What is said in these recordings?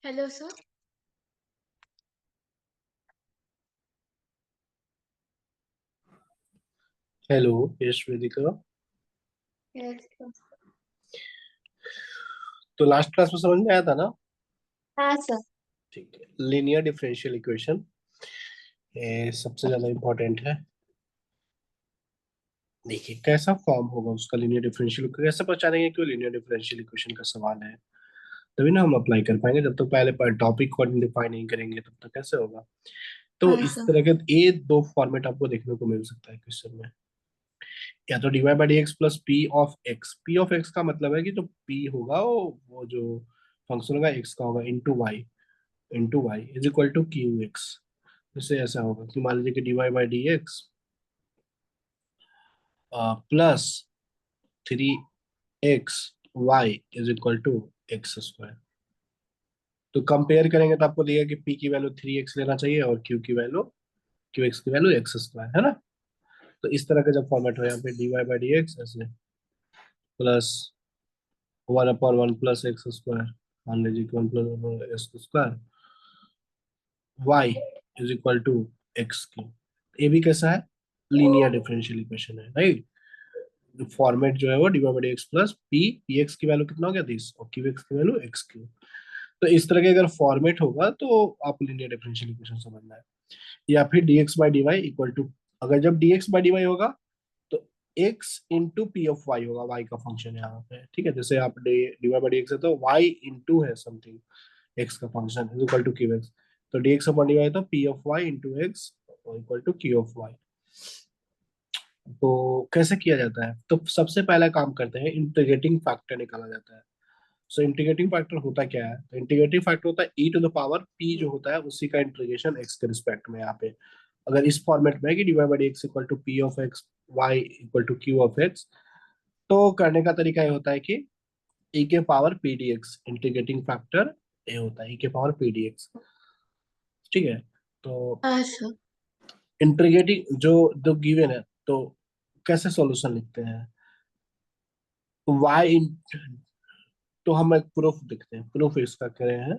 Hello sir. Hello. Yash Vedika. Yes sir. तो last class में समझ में आया था ना? हाँ सर। ठीक है। लीनियर डिफरेंशियल इक्वेशन ये सबसे ज्यादा इंपॉर्टेंट है। देखिए कैसा फॉर्म होगा उसका, लीनियर डिफरेंशियल कैसे पहचानेंगे कि लीनियर डिफरेंशियल इक्वेशन का सवाल है। तभी ना हम अप्लाई कर पाएंगे। जब तक पहले टॉपिक को आइडेंटिफाई नहीं करेंगे तब तक कैसे होगा। तो हाँ इस सर। तरह के ये दो फॉर्मेट आपको देखने को मिल सकता है क्वेश्चन में। या तो D Y by D x plus P of X. P of X का मतलब है कि जो पी होगा वो जो फंक्शन होगा एक्स का होगा into Y is equal to Q X. इससे ऐसा होगा कि मान लीजिए कि D Y by D x plus 3x Y is equal to x square. तो कंपेयर करेंगे तो आपको दिया कि p की वैल्यू 3x लेना चाहिए और क्यू एक्स की वैल्यू एक्स स्क्वायर है ना। तो इस तरह का जब फॉर्मेट हो यहाँ पे D Y by D X ऐसे प्लस 1/1 प्लस एक्स स्क्वायर, मान लीजिए कि 1 plus x square Y is equal to X Q. ये भी कैसा है? लीनियर डिफरेंशियल इक्वेशन है, राइट। फॉर्मेट जो है वो D Y by D x plus P X की वैल्यू कितना हो गया 10 और क्यू एक्स की वैल्यू एक्स क्यू। तो इस तरह के अगर फॉर्मेट होगा तो आप लीनियर डिफरेंशियल इक्वेशन समझना है। या फिर dx by D Y equal to, अगर जब dx बाई डी वाई होगा तो x into P of Y होगा, y का फंक्शन है यहाँ पे, ठीक है। जैसे आप D Y by D x है तो y इंटू है समथिंग x का function is equal to Q X. तो dx अपॉन डी वाई तो P of Y into X equal to Q of Y. तो कैसे किया जाता है? तो सबसे पहला काम करते हैं, इंटीग्रेटिंग फैक्टर निकाला जाता है। सो इंटीग्रेटिंग फैक्टर होता क्या है? तो इंटीग्रेटिंग फैक्टर होता है ई टू द पावर पी जो होता है उसी का इंटीग्रेशन एक्स के रिस्पेक्ट में। यहाँ पे अगर इस फॉर्मेट में है कि D Y by D x equal to P of x Y equal to Q of X, तो करने का तरीका ये होता है कि ई के power P D x integrating factor ये होता है ई के पावर पी डी एक्स, ठीक है। तो हाँ सर। इंटीग्रेटिंग जो गिवन है तो कैसे सॉल्यूशन लिखते हैं? वाई, तो हम एक प्रूफ देखते हैं। प्रूफ इसका कह रहे हैं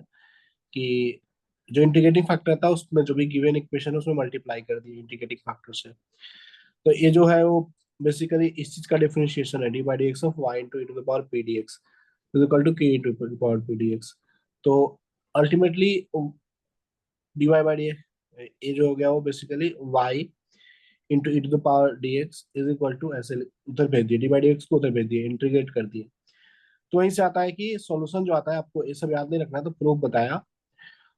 कि जो इंटीग्रेटिंग फैक्टर था उसमें जो भी गिवन इक्वेशन है उसमें मल्टीप्लाई कर दिए इंटीग्रेटिंग फैक्टर से। तो ये जो है वो बेसिकली इस चीज का डिफरेंशिएशन है, D by D X of Y into E to the power P D X is equal to के into power P D x. तो ultimately D Y by D ये जो हो गया वो basically Y into E to the power D X is equal to ऐसे उधर भेज दिए, डी बाई डी एक्स को उधर भेज दिए, इंटीग्रेट कर दिए। तो वहीं से आता है कि सॉल्यूशन जो आता है, आपको ये सब याद नहीं रखना है, तो प्रूफ बताया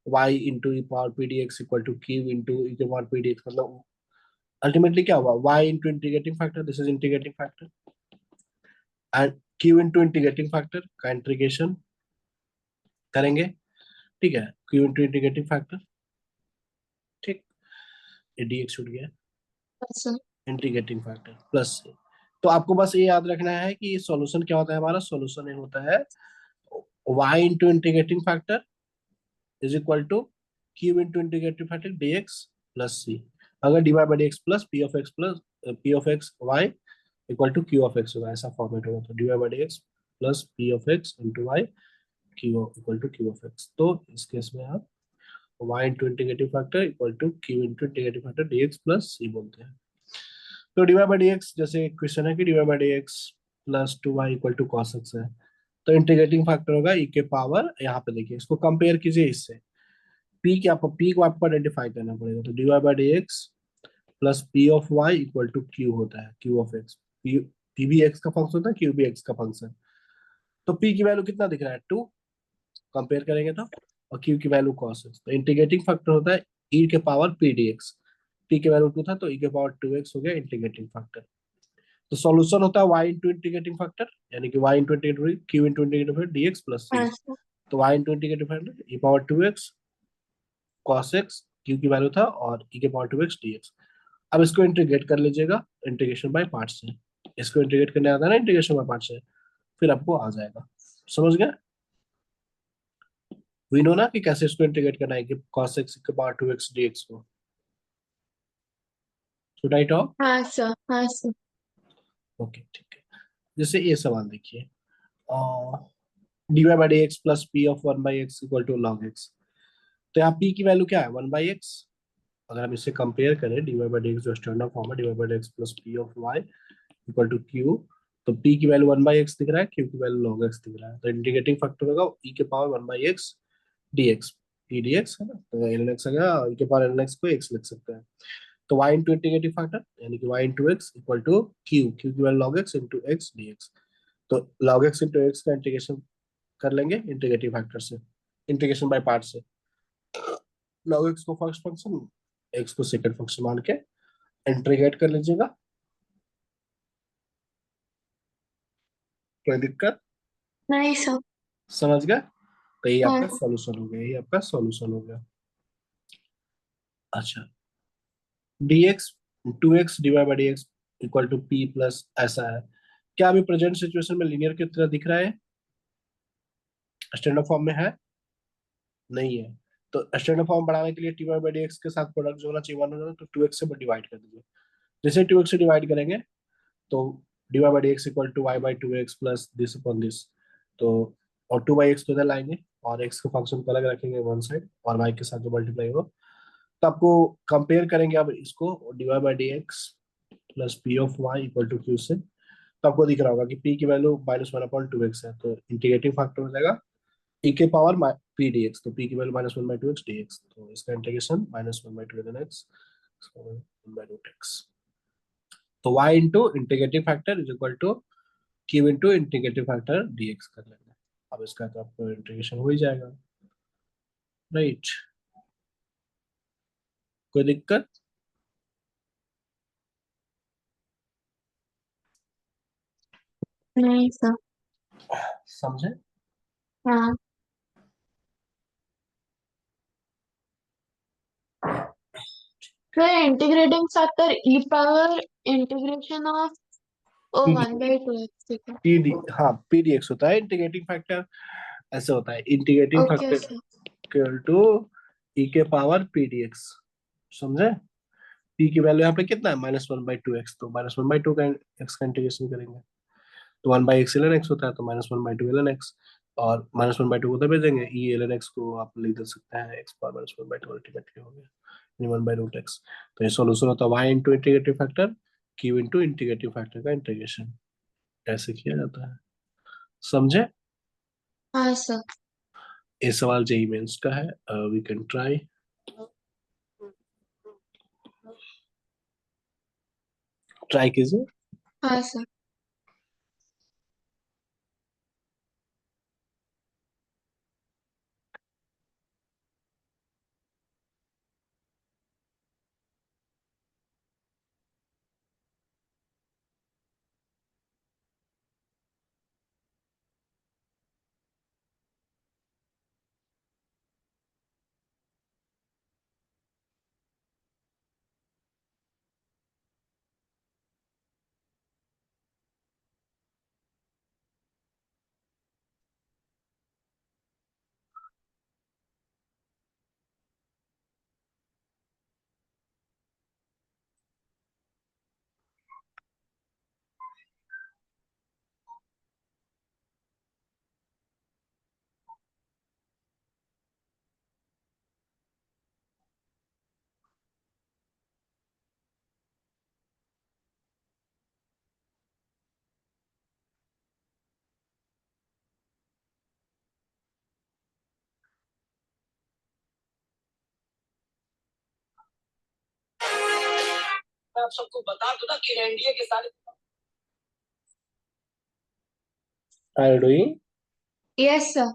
y into E power P D x equal to Q into E के पावर पी डी एक्स। मतलब अल्टीमेटली क्या हुआ, y into integrating factor, this is integrating factor, and q into integrating factor का integration करेंगे, ठीक है। q into integrating factor, ठीक। ये dx छूट गया, हाँ सर। Integrating factor plus. तो आपको बस ये याद रखना है कि सॉल्यूशन क्या होता है, हमारा सॉल्यूशन ये होता है y into integrating factor is equal to Q into integrating factor dx plus c। अगर D Y by D x plus P of x Y equal to Q of X होगा, ऐसा फॉर्मेट होगा। तो D Y by D x plus P of X into Y Q equal to Q of X. तो इस case में आप Y into integrating factor equal to Q into integrating factor D x plus C बोलते हैं। तो D Y by D X, जैसे question है कि D Y by D x plus two Y equal to cos X है, तो integrating factor होगा ई के पावर, यहाँ पे देखिए इसको कंपेयर कीजिए इससे। पी को आपको आइडेंटिफाई करना पड़ेगा। तो D Y by D x plus P of Y equal to Q होता है, क्यू ऑफ एक्स। पी भी एक्स का फंक्शन होता है, क्यू भी एक्स का फंक्शन। तो पी की वैल्यू कितना दिख रहा है 2, कंपेयर करेंगे तो, और क्यू की वैल्यू कॉस एक्स। तो इंटीग्रेटिंग फैक्टर होता है ई के power P D x. P की वैल्यू 2 था तो ई के पावर 2x हो गया इंटीग्रेटिंग फैक्टर। तो सॉल्यूशन होता है y इंटू इंटीग्रेटिंग फैक्टर, यानी कि y into integrating Q into integrating factor dx plus c। हाँ सर। तो y into integrating factor e power 2x cos x, Q की वैल्यू था, और e के पावर 2x dx। अब इसको इंटीग्रेट कर लीजिएगा इंटीग्रेशन बाय पार्ट से। इसको इंटीग्रेट करने आता है ना इंटीग्रेशन बाय पार्ट से, फिर आपको आ जाएगा। समझ गए? वी नो ना कि कैसे इसको इंटीग्रेट करना है कि cos x के पावर 2x dx को। Should I talk? हाँ सर। हाँ सर। ओके, ठीक है। जैसे ये सवाल देखिए, dy by D x plus P of one by X equal to log x. तो यहाँ p की वैल्यू क्या है, वन बाई एक्स। अगर हम इसे कंपेयर करें, dy बाई डी एक्स जो स्टैंडर्ड फॉर्म है, dy by D x plus P of Y equal to Q. तो p की वैल्यू वन बाई एक्स दिख रहा है, q की वैल्यू log x दिख रहा है, तो इंटीग्रेटिंग फैक्टर होगा e के power one by x dx। p dx है ना, तो ln x आ गया, e के पावर ln x को x लिख सकते हैं। तो y इंटू इंटीग्रेटिव फैक्टर यानी कि y into X equal to Q, Q की value log x into X dx। तो log x इंटू एक्स का इंटीग्रेशन कर लेंगे इंटीग्रेटिव फैक्टर से, इंटीग्रेशन बाय पार्ट से। log x को फर्स्ट फंक्शन, x को सेकंड फंक्शन मान के इंटीग्रेट कर लीजिएगा। कोई दिक्कत? नहीं सर। समझ गए? तो ये आपका हाँ। सॉल्यूशन हो गया, ये आपका सॉल्यूशन हो गया। अच्छा, dx 2x divide by dx equal to p plus ऐसा है। क्या अभी प्रेजेंट सिचुएशन में लीनियर की तरह दिख रहा है? स्टैंडर्ड फॉर्म में है? नहीं है। तो स्टैंडर्ड फॉर्म बढ़ाने के लिए T Y by D X के साथ प्रोडक्ट जो होना चाहिए वन होना, तो टू एक्स से डिवाइड कर दीजिए। जैसे टू एक्स से डिवाइड करेंगे तो D Y by D x equal to y by two x plus this upon this. तो और टू बाई एक्स तो इधर लाएंगे और एक्स के फंक्शन को अलग रखेंगे वन साइड, और वाई के साथ जो मल्टीप्लाई हो। तो आपको कंपेयर करेंगे अब इसको d Y by D x plus P of Y equal to q से। तो आपको दिख रहा होगा कि p की value minus one upon two x है, तो इंटीग्रेटिव फैक्टर हो जाएगा e के पावर पी डी एक्स। तो p की value minus one by two x D x, तो इसका integration minus one by two n x one by root x. तो y into integrative factor is equal to Q into integrative factor D x कर लेंगे। अब इसका तो आपको integration हो ही जाएगा, राइट? कोई दिक्कत? नहीं सर। समझे? हाँ। फिर integrating factor E power integration of O P one by two X, ठीक है। पी डी, हाँ पी डी एक्स होता है इंटीग्रेटिंग फैक्टर। ऐसे होता है integrating okay factor sir. Equal to E के पावर पी डी एक्स। समझे? पी की वैल्यू यहाँ पे कितना है, minus one by two x, तो माइनस वन बाई टू का एक्स का इंटीग्रेशन करेंगे तो one by x L n x होता है, तो minus one by two l n x. और माइनस वन बाई टू को उधर भेजेंगे, ई एल एन एक्स को आप लिख दे सकते हैं x power minus one by to ultimately हो गया वन बाई रूट एक्स। तो ये सॉल्यूशन होता है y into integrative factor q into integrative factor का इंटीग्रेशन। ऐसे किया जाता है। समझे? हाँ सर। ये सवाल जेई मेंस का है, वी कैन ट्राई। ट्राई कीजिए। हाँ सर। मैं आप सबको बता दूं ना कि एनडीए के सारे are you doing. Yes sir.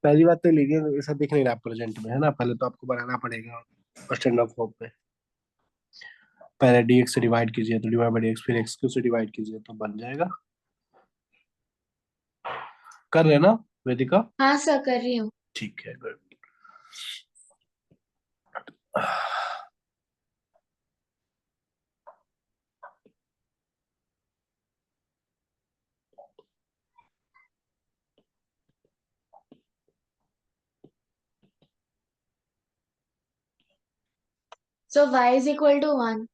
पहली बात तो लीनियर ऐसा दिख नहीं रहा प्रेजेंट में, है ना, पहले तो आपको बनाना पड़ेगा स्टैंडर्ड फॉर्म पे। पहले dx से डिवाइड कीजिए तो डिवाइड बाई dx, फिर x क्यू से डिवाइड कीजिए तो बन जाएगा। कर रहे हैं ना वेदिका? हाँ सर, कर रही हूँ। ठीक है, good. So y is equal to 1।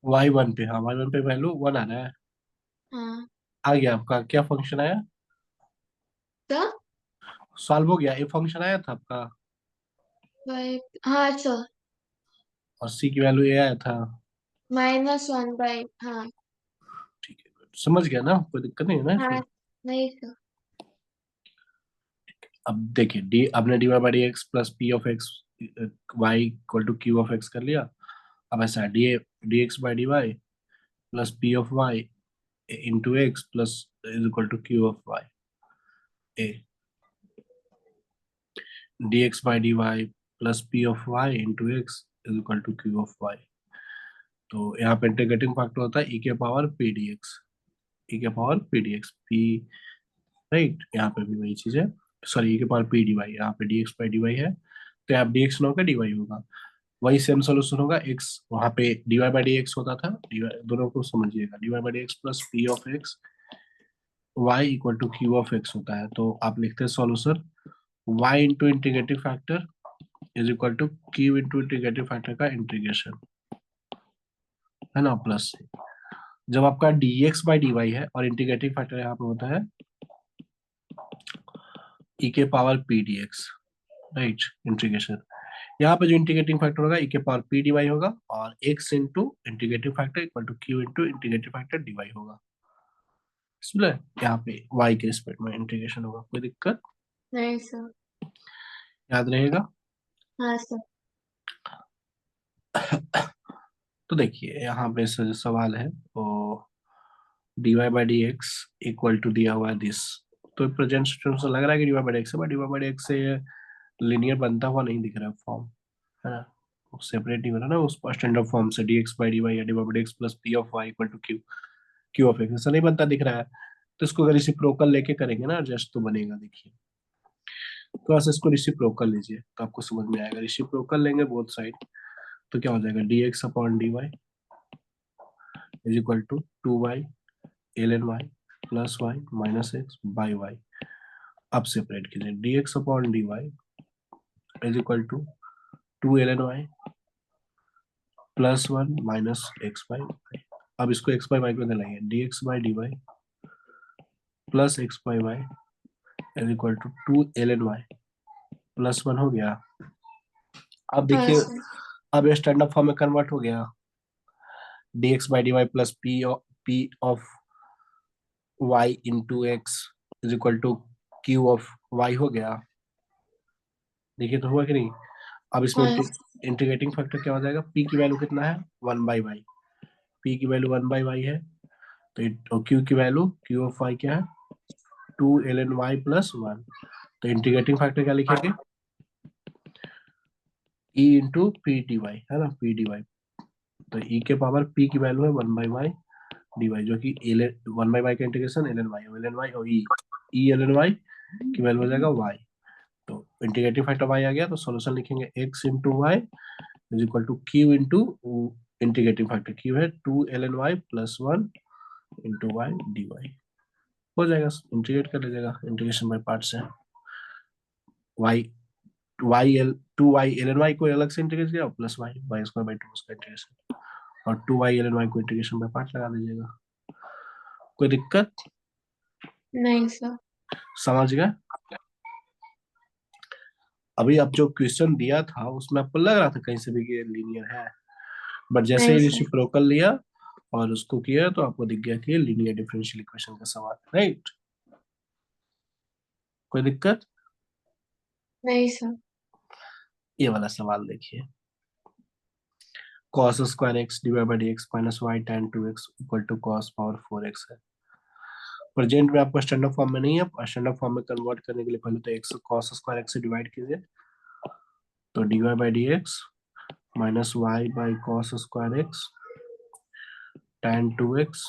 y1 पे, हाँ y1 पे वैल्यू 1 आ रहा है। हाँ आ गया आपका क्या फंक्शन आया? सर। सॉल्व हो गया, ये फंक्शन आया था आपका, y, हाँ सर। और c की वैल्यू ये आया था। -1/, हाँ। ठीक है, good। समझ गया ना, कोई दिक्कत नहीं है ना हाँ, इसमें? नहीं सर। अब देखिए डी, आपने d Y by D x plus P of x Y equal to Q of x कर लिया। अब ऐसा d d x by D y plus P of Y into x plus is equal to Q of y a, d x by D y plus P of Y into x is equal to Q of Y. तो यहाँ पे integrating factor होता है e के power P D x, ई के power P D x P, right, यहाँ पे भी वही चीज है। सॉरी, ई के पावर पी डी वाई, यहाँ पे d x by D y है, तो यहाँ डी एक्स ना होगा डी वाई होगा। वही सेम सोल्यूशन होगा, एक्स वहां पे D Y by D x होता था, दोनों को समझिएगा, d Y by D x plus P of x Y equal to Q of x होता है। तो आप लिखते हैं solution y into integrative factor is equal to Q into integrative factor का इंटीग्रेशन, है ना, प्लस जब आपका d x by D y है और इंटीग्रेटिव फैक्टर यहाँ पे होता है ई के power P D x, right, integration. यहाँ पे जो इंटीग्रेटिंग फैक्टर होगा ई के पावर पी डी वाई होगा, और x into integrative factor equal to Q into integrative factor d Y होगा। समझे? यहाँ पे y के रिस्पेक्ट में इंटीग्रेशन होगा, कोई दिक्कत? नहीं सर। याद रहेगा? हाँ सर। तो देखिए यहाँ पे जो सवाल है वो D Y by D x equal to दिया हुआ है दिस। तो प्रेजेंट सिस्टम से लग रहा है कि D Y by D x है, but D Y by D x से लिनियर बनता हुआ नहीं दिख रहा है फॉर्म, है ना, सेपरेट नहीं हो रहा ना उस स्टैंडर्ड फॉर्म से, D x by D Y या D Y by D x plus P of Y equal to Q, Q of X ऐसा नहीं बनता दिख रहा है। तो इसको अगर रेसिप्रोकल लेके करेंगे ना जस्ट, तो बनेगा, देखिए। तो ऐसे इसको रेसिप्रोकल लीजिए तो आपको समझ में आएगा। रेसिप्रोकल लेंगे बोथ साइड तो क्या हो जाएगा, d x upon D y is equal to 2y l n y plus y minus x by y. अब सेपरेट कीजिए, d x upon D y is equal to 2 ln y plus 1 minus x by y. अब इसको x by y को लगाएंगे, d x by D y plus x by y is equal to 2 ln y plus 1 हो गया। अब हाँ देखिए, sir. अब ये स्टैंडर्ड फॉर्म में कन्वर्ट हो गया, d x by D y plus P of Y into x is equal to Q of y हो गया। देखिए तो हुआ कि नहीं? अब इसमें हाँ इंटीग्रेटिंग फैक्टर क्या हो जाएगा, पी की वैल्यू कितना है, 1/y, पी की वैल्यू 1/y है, तो क्यू की वैल्यू क्यू ऑफ वाई क्या है, 2 ln y प्लस 1। तो इंटीग्रेटिंग फैक्टर क्या लिखेंगे, e into p d y, है ना, पी डी वाई। तो ई के पावर पी की वैल्यू है 1/y डी वाई, जो कि 1/y का इंटीग्रेशन एल एन वाई और ई एल एन वाई की वैल्यू हो जाएगा y। तो इंटीग्रेटिव फैक्टर y आ गया, तो सॉल्यूशन लिखेंगे x into Y is equal to Q into integrative factor q है 2 ln y plus 1 into y D y. हो जाएगा, इंटीग्रेट कर लीजिएगा इंटीग्रेशन बाय पार्ट से। Y y l 2y ln y को अलग से इंटीग्रेट किया plus y y square by 2 उसका इंटीग्रेशन, और 2y ln y को इंटीग्रेशन बाय पार्ट लगा दीजिएगा। कोई दिक्कत? नहीं सर। समझ गए? अभी अब जो क्वेश्चन दिया था उसमें आपको लग रहा था कहीं से भी कि लीनियर है, बट जैसे नहीं ही सर। रेसिप्रोकल लिया और उसको किया तो आपको दिख गया कि लीनियर डिफरेंशियल इक्वेशन का सवाल, राइट। कोई दिक्कत? नहीं सर। ये वाला सवाल देखिए, cos square x divide by x minus y tan 2x equal to cos power 4x है। प्रेजेंट में आपको स्टैंडर्ड फॉर्म में नहीं है, स्टैंडर्ड फॉर्म में कन्वर्ट करने के लिए पहले तो एक्स कॉस स्क्वायर एक्स से डिवाइड कीजिए, तो dy by D x minus Y by cos square x tan 2x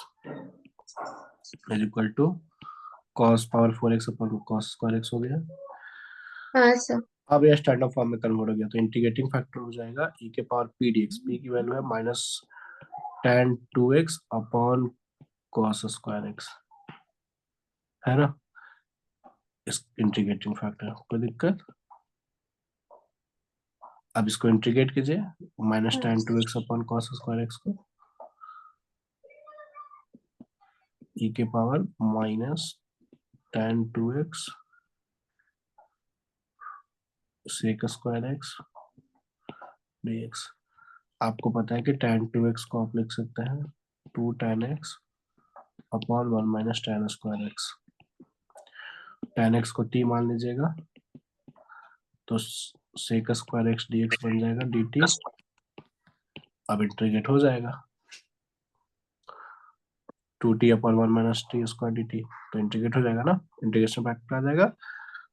is equal to cos power 4x upon cos square x हो गया। हाँ सर। अब यह स्टैंडर्ड फॉर्म में कन्वर्ट हो गया, तो इंटीग्रेटिंग फैक्टर हो जाएगा e के power P D x, P की वैल्यू है minus tan 2x upon cos square x, है ना। इस इंटीग्रेटिंग फैक्टर कोई दिक्कत। अब इसको इंटीग्रेट कीजिए, माइनस हाँ tan 2x upon cos square x को e के power minus tan 2x sec square x dx। आपको पता है कि tan 2x को आप लिख सकते हैं 2 tan x upon 1 minus tan square x. tan x को t मान लीजिएगा, तो sec स्क्वायर एक्स dx बन जाएगा dt। अब इंटीग्रेट हो जाएगा 2t upon 1 minus T square dt, तो इंटीग्रेट हो जाएगा ना, इंटीग्रेशन फैक्टर आ जाएगा।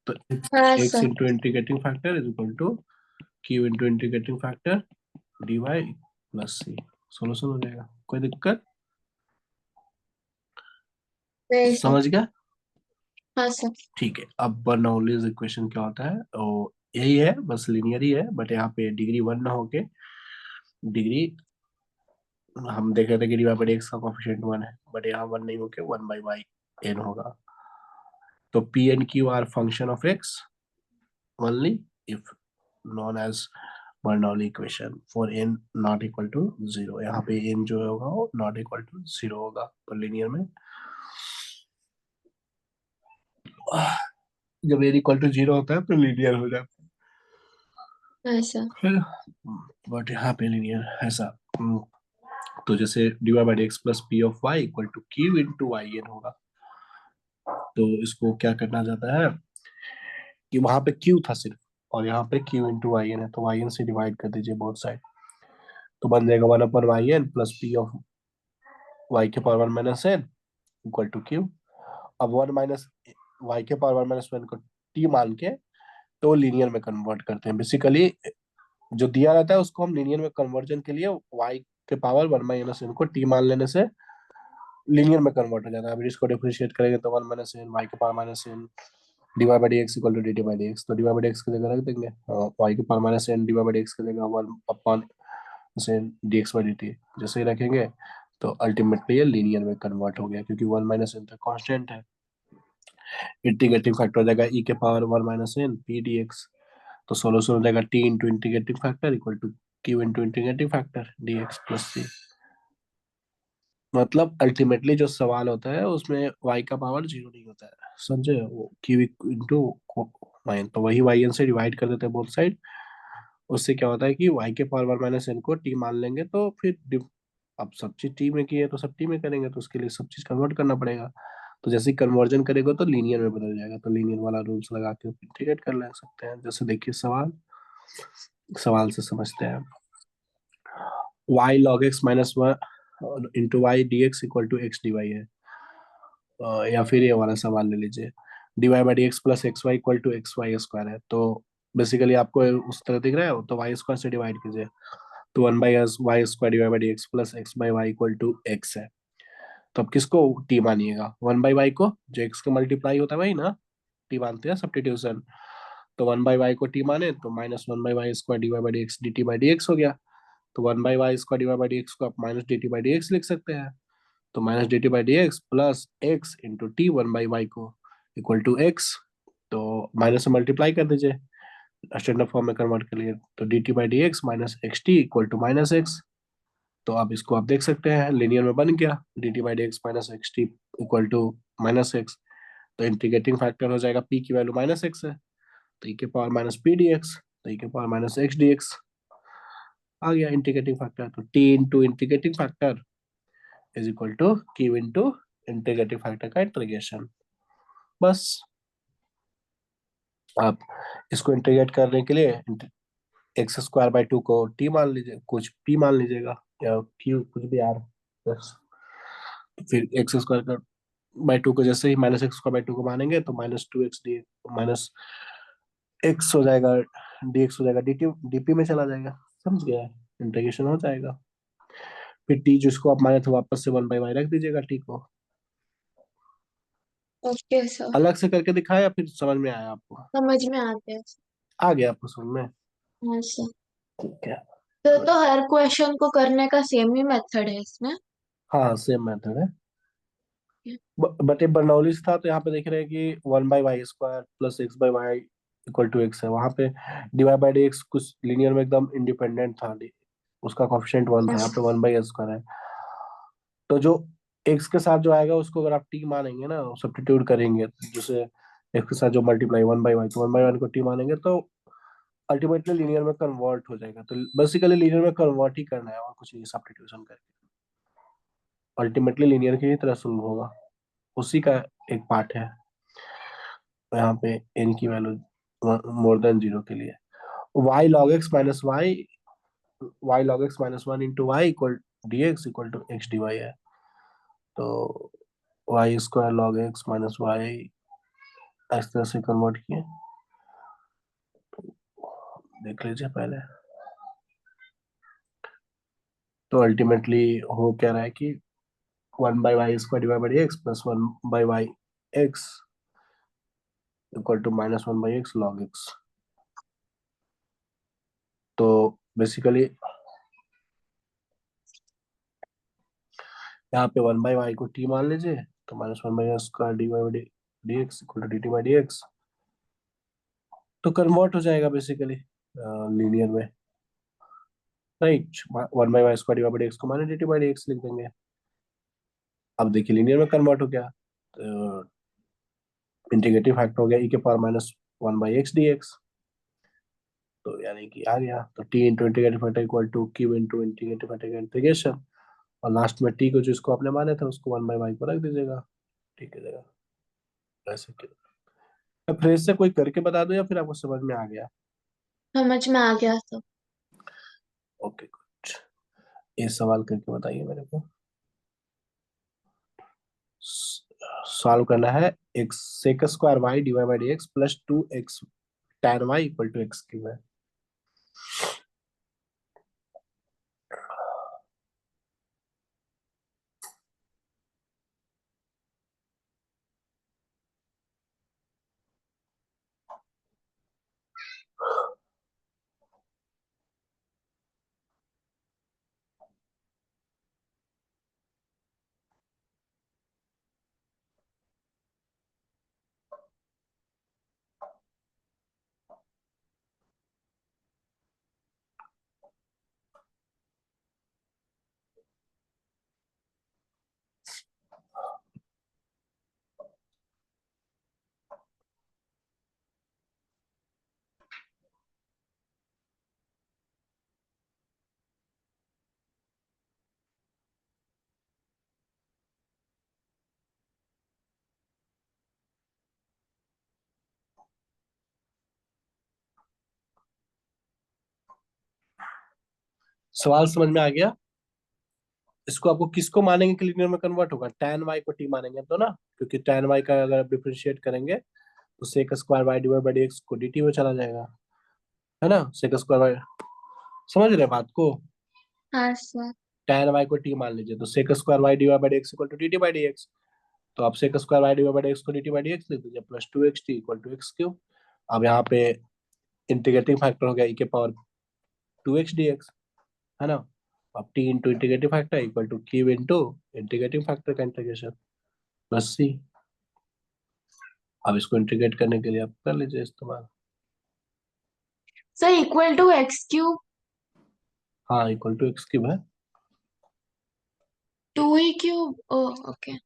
तो हाँ x sir. Into integrating factor is equal to q into integrating factor dy plus c। Solution हो जाएगा, कोई दिक्कत। नहीं सर। समझ गया। हाँ सर। ठीक है, अब बर्नौलीज इक्वेशन क्या होता है, तो यही है, बस लीनियर ही है, बट यहाँ पे डिग्री 1 ना होके डिग्री, हम देख रहे थे कि डी बाई एक्स का कोफिशिएंट 1 है, बट यहाँ 1 नहीं होके 1 बाई वाई एन होगा। तो p n q are function of x only if known as Bernoulli equation for n not equal to 0। यहाँ पे एन जो होगा वो नॉट इक्वल टू 0 होगा, तो लीनियर में जब एन इक्वल टू 0 होता है तो लीनियर हो जाता हाँ सर। है, बट यहाँ पे लीनियर ऐसा। तो जैसे d Y by x plus P of Y equal to Q into y n होगा। तो इसको क्या करना चाहता है कि वहां पे क्यू था सिर्फ, और यहाँ पे क्यू इंटू वाई एन है, तो वाई एन से डिवाइड कर दीजिए बोथ साइड, तो बन जाएगा 1 upon Y N plus P of Y के power 1 minus N equal to Q. अब 1 माइनस वाई के पावर 1 माइनस वन को टी मान के तो लीनियर में कन्वर्ट करते हैं। बेसिकली जो दिया रहता है उसको हम लीनियर में कन्वर्जन के लिए वाई के पावर 1 माइनस एन को टी मान लेने से लीनियर में कन्वर्ट हो जाता है। अभी इसको डिफरेंशिएट करेंगे तो 1 माइनस एन वाई के power minus N D Y by D x equal to D T by D x, तो D Y by D X की जगह रख देंगे वाई के power minus N D Y by D X की जगह 1 upon से D x by D T, जैसे ही रखेंगे तो अल्टीमेटली ये लीनियर में कन्वर्ट हो गया, क्योंकि 1 माइनस एन तक कॉन्स्टेंट है। इंटीग्रेटिंग फैक्टर हो जाएगा ई के power 1 minus N P D x, तो सोल्यूशन हो जाएगा T into integrating factor equal to Q into integrating factor D x plus C. मतलब अल्टीमेटली जो सवाल होता है उसमें y का पावर 0 नहीं होता है, समझे, वो क्यू इंटू वाई, तो वही वाई एन से डिवाइड कर देते हैं बोथ साइड। उससे क्या होता है कि y के पावर 1 माइनस एन को t मान लेंगे, तो फिर अब सब चीज t में की है तो सब t में करेंगे, तो उसके लिए सब चीज कन्वर्ट करना पड़ेगा। तो जैसे ही कन्वर्जन करेगा तो लीनियर में बदल जाएगा, तो लीनियर वाला रूल्स लगा के इंटीग्रेट कर ले सकते हैं। जैसे देखिए सवाल, सवाल से समझते हैं। y log x minus one into y D x equal to x d y है, या फिर ये वाला सवाल ले लीजिए d Y by D x plus x Y equal to x y square है। तो बेसिकली आपको उस तरह दिख रहा है, तो वाई स्क्वायर से डिवाइड कीजिए, तो 1 by y square divide by D x plus x by y equal to x है। तो अब किसको टी मानिएगा, 1 बाई वाई को, जो एक्स का मल्टीप्लाई होता है वही ना टी मानते हैं सब्स्टिट्यूशन। तो 1 बाई वाई को टी माने तो minus 1 by y square d Y by D x d T by D x हो गया। तो 1 by y square d Y by D x को आप minus d T by D x लिख सकते हैं, तो minus d T by D x plus x into t 1 by y को इक्वल टू एक्स, तो माइनस से मल्टीप्लाई कर दीजिए स्टैंडर्ड फॉर्म में कन्वर्ट कर लिए, तो D T by D x minus x t equal to minus x. तो अब इसको आप देख सकते हैं लिनियर में बन गया d T by D x minus x t equal to minus x. तो इंटीग्रेटिंग फैक्टर हो जाएगा पी की वैल्यू माइनस एक्स है, तो ई के power minus P D x, तो ई के power minus x D x आ गया इंटीग्रेटिंग फैक्टर। तो T into integrating factor is equal to Q into integrative factor का इंटीग्रेशन। बस आप इसको इंटीग्रेट करने के लिए एक्स स्क्वायर बाई टू को टी मान लीजिए, कुछ पी मान लीजिएगा, या क्यू कुछ भी आर, बस फिर एक्स स्क्वायर का बाई टू को जैसे ही minus X square by two को मानेंगे तो minus two x D minus X हो जाएगा, डी एक्स हो जाएगा, डी टी डीपी में चला जाएगा। समझ गया? इंटीग्रेशन हो जाएगा। फिर टी जिसको आप माने थे वापस से वन बाई वाई रख दीजिएगा टी को। ओके सर, अलग से करके दिखाया या फिर समझ में आया आपको? समझ में आ गया। आ गया आपको समझ में? हाँ सर। ठीक है। तो हर क्वेश्चन को करने का सेम ही मेथड है इसमें? हाँ सेम मेथड है। बट ये बर्नौली से था तो यहाँ पे देख रहे हैं कि one by y square plus x by y equal to x है। वहां पे डिवाइड बाई डी एक्स कुछ लीनियर में एकदम इंडिपेंडेंट था, उसका कोफिशिएंट वन था। यहाँ पे वन बाई एक्स स्क्वायर है। तो जो एक्स के साथ जो आएगा उसको अगर आप टी मानेंगे ना, सब्स्टिट्यूट करेंगे, जैसे एक्स के साथ जो मल्टीप्लाई वन बाई वाई, तो वन बाई वन को टी मानेंगे तो अल्टीमेटली लीनियर में कन्वर्ट हो जाएगा। तो बेसिकली लीनियर में कन्वर्ट ही करना है और कुछ नहीं, सब्स्टिट्यूशन करके अल्टीमेटली लीनियर की ही तरह सोल्व होगा। उसी का एक पार्ट है यहाँ पे। एन की वैल्यू मोर देन जीरो के लिए y log x minus y log x minus one into y equal d x equal to x d y है। तो y square log x minus y इस तरह से कन्वर्ट किए, देख लीजिए पहले। तो अल्टीमेटली हो क्या रहा है कि one by y square divide by x plus one by y x equal to minus one by x log x. तो बेसिकली यहाँ पे वन बाई वाई को टी मान लीजिए, तो minus one by x square d Y by D x equal to D T by D x. तो convert हो जाएगा बेसिकली लीनियर में, right. One by y square divide by x को minus d T by D x लिख देंगे। अब देखिए linear में कन्वर्ट हो गया, तो इंटीग्रेटिव फैक्टर हो गया ई के power minus one by x D x. तो यानी कि आ गया, तो T into integrative factor equal to Q into integrative factor का इंटीग्रेशन, और लास्ट में टी को जिसको आपने माने थे उसको वन बाई वाई को रख दीजिएगा, ठीक है जगह ऐसे। मैं फिर से कोई करके बता दो या फिर आपको समझ में आ गया? समझ में आ गया सर। Okay good. ये सवाल करके बताइए मेरे को। सॉल्व करना है x sec square y divide by D x plus two x tan y equal to x cube है। सवाल समझ में आ गया? इसको आपको किसको मानेंगे कि लीनियर में कन्वर्ट होगा? tan y को t मानेंगे तो ना, क्योंकि tan y का अगर आप डिफरेंशिएट करेंगे तो sec square y divide by dx को dt में चला जाएगा, है ना। sec स्क्वायर y, समझ रहे हैं बात को? हाँ सर। tan y को t मान लीजिए तो sec square y divide by dx equal to dt by dx। तो आप sec square y divide by dx को dt बाई dx लिख दीजिए plus two x t equal to x cube. अब यहाँ पे इंटीग्रेटिंग फैक्टर हो गया e के power two x D x, है ना। अब t into integrative factor equal to cube into integrating factor का इंटीग्रेशन प्लस सी। अब इसको इंटीग्रेट करने के लिए आप कर लीजिए इस्तेमाल। Sir equal to x cube, हाँ इक्वल टू एक्स क्यूब है। Two e cube, oh okay.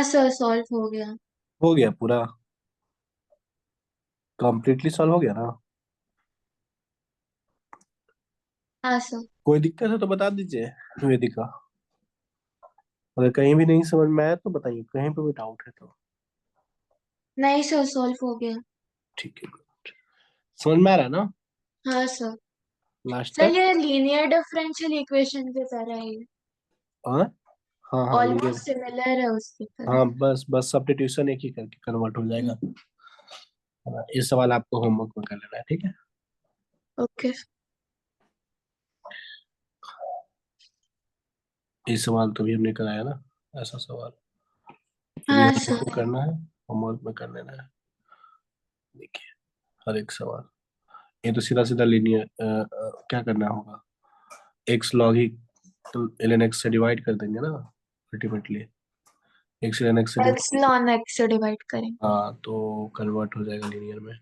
हाँ सर, सॉल्व हो गया। हो गया पूरा, कंप्लीटली सॉल्व हो गया ना? हाँ सर। कोई दिक्कत है तो बता दीजिए वेदिका। अगर कहीं भी नहीं समझ में आया तो बताइए, कहीं पे भी डाउट है तो। नहीं सर, सॉल्व हो गया। ठीक है, समझ में आ रहा है ना हाँ सर। लास्ट सर, तक? ये लीनियर डिफरेंशियल इक्वेशन की तरह ही, हाँ हाँ हाँ, ऑलमोस्ट लीनियर। सिमिलर है उसकी तरह। हाँ बस बस सब्स्टिट्यूशन एक ही करके कन्वर्ट हो जाएगा। हाँ, ये सवाल आपको होमवर्क में कर लेना है, ठीक है? ओके। ये सवाल तो भी हमने कराया ना, ऐसा सवाल तो भी हाँ होमवर्क सर। में करना है, होमवर्क में कर लेना है। देखिए, हर एक सवाल, ये तो सीधा सीधा लीनियर क्या करना होगा, एक्स लॉग ही तो ln x से डिवाइड कर देंगे ना अल्टीमेटली, एक्स ln x से एक्स डिवाइड। लॉन एक्स से डिवाइड करें। हाँ तो कन्वर्ट हो जाएगा लीनियर में।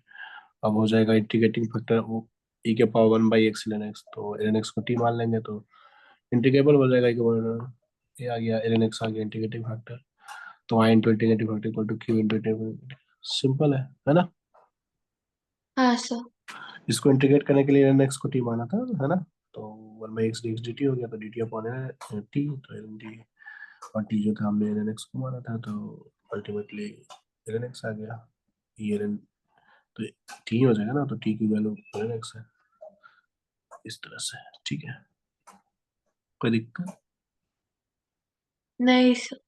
अब हो जाएगा इंटीग्रेटिंग फैक्टर वो e के पावर 1/x ln x, तो ln x को t मान लेंगे तो इंटीग्रेबल हो जाएगा e के पावर, ये आ गया ln x आ गया इंटीग्रेटिंग फैक्टर। तो y into integrating factor equal to q into integrating, simple है ना? हाँ सर। इसको इंटीग्रेट करने के लिए ln x को t माना था, है ना? तो 1/x dx dt हो गया, तो dt अपॉन t, तो ln t, और t जो था हमने ln x को माना था, तो अल्टीमेटली ln x आ गया। ये ln, तो t हो जाएगा ना, तो t की वैल्यू ln x है, इस तरह से। ठीक है, कोई दिक्कत? नहीं सर।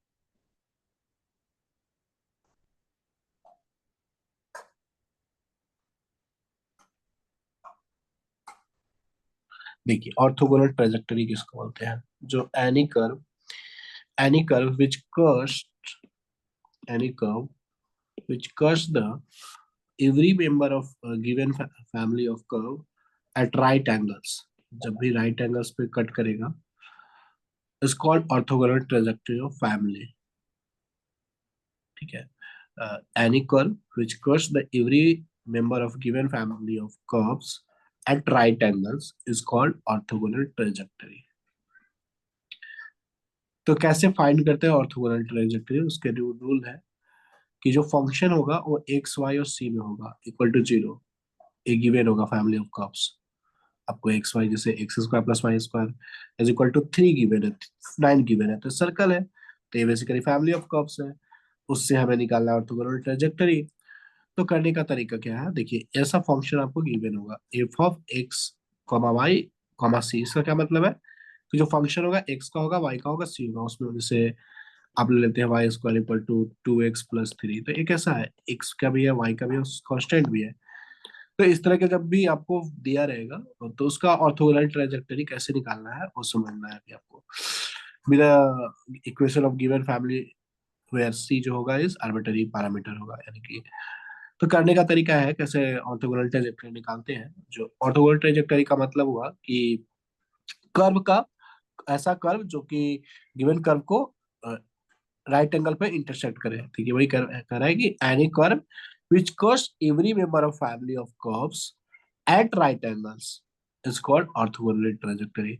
देखिए, ऑर्थोगोनल ट्रेजेक्टरी किसको बोलते हैं? जो any curve which curves the every member of a given family of curve at right angles, जब भी राइट एंगल्स पे कट करेगा, is called orthogonal trajectory of family। ठीक है, any curve which curves the every member of given family of curves at right angles is called orthogonal trajectory। तो कैसे find करते हैं ऑर्थोगोनल ट्रेजेक्टरी? उसके rule है कि जो फंक्शन होगा वो एक्स वाई और सी में होगा equal to zero, a given होगा फैमिली ऑफ कर्व्स। आपको एक्स वाई, जैसे x square plus Y square is equal to 3 given है, 9 गिवन है, तो सर्कल है, तो ये बेसिकली फैमिली ऑफ कर्व्स है। उससे हमें निकालना है ऑर्थोगोनल ट्रेजेक्टरी। तो करने का तरीका क्या है? देखिए, ऐसा फंक्शन आपको गिवन होगा F of X comma Y comma C. इसका क्या मतलब है कि जो फंक्शन होगा एक्स का होगा, वाई का होगा, सी होगा, उसमें जैसे आप ले लेते हैं Y square equal to 2x+3, तो ये कैसा है, एक्स का भी है वाई का भी है, कांस्टेंट भी है। तो इस तरह के जब भी आपको दिया रहेगा तो उसका ऑर्थोगोनल ट्रेजेक्टरी कैसे निकालना है वो समझना है अभी आपको। With equation of given family where C जो होगा इस आर्बिट्ररी पैरामीटर होगा, यानी कि। तो करने का तरीका है कैसे ऑर्थोगोनल ट्रेजेक्टरी निकालते हैं। जो ऑर्थोगोनल ट्रेजेक्टरी का मतलब हुआ कि कर्व का, ऐसा कर्व जो कि गिवन कर्व को राइट एंगल पे इंटरसेक्ट करे। ठीक है, वही कर रहा है कि any curve which curves every member of family of curves at right angles is called orthogonal trajectory।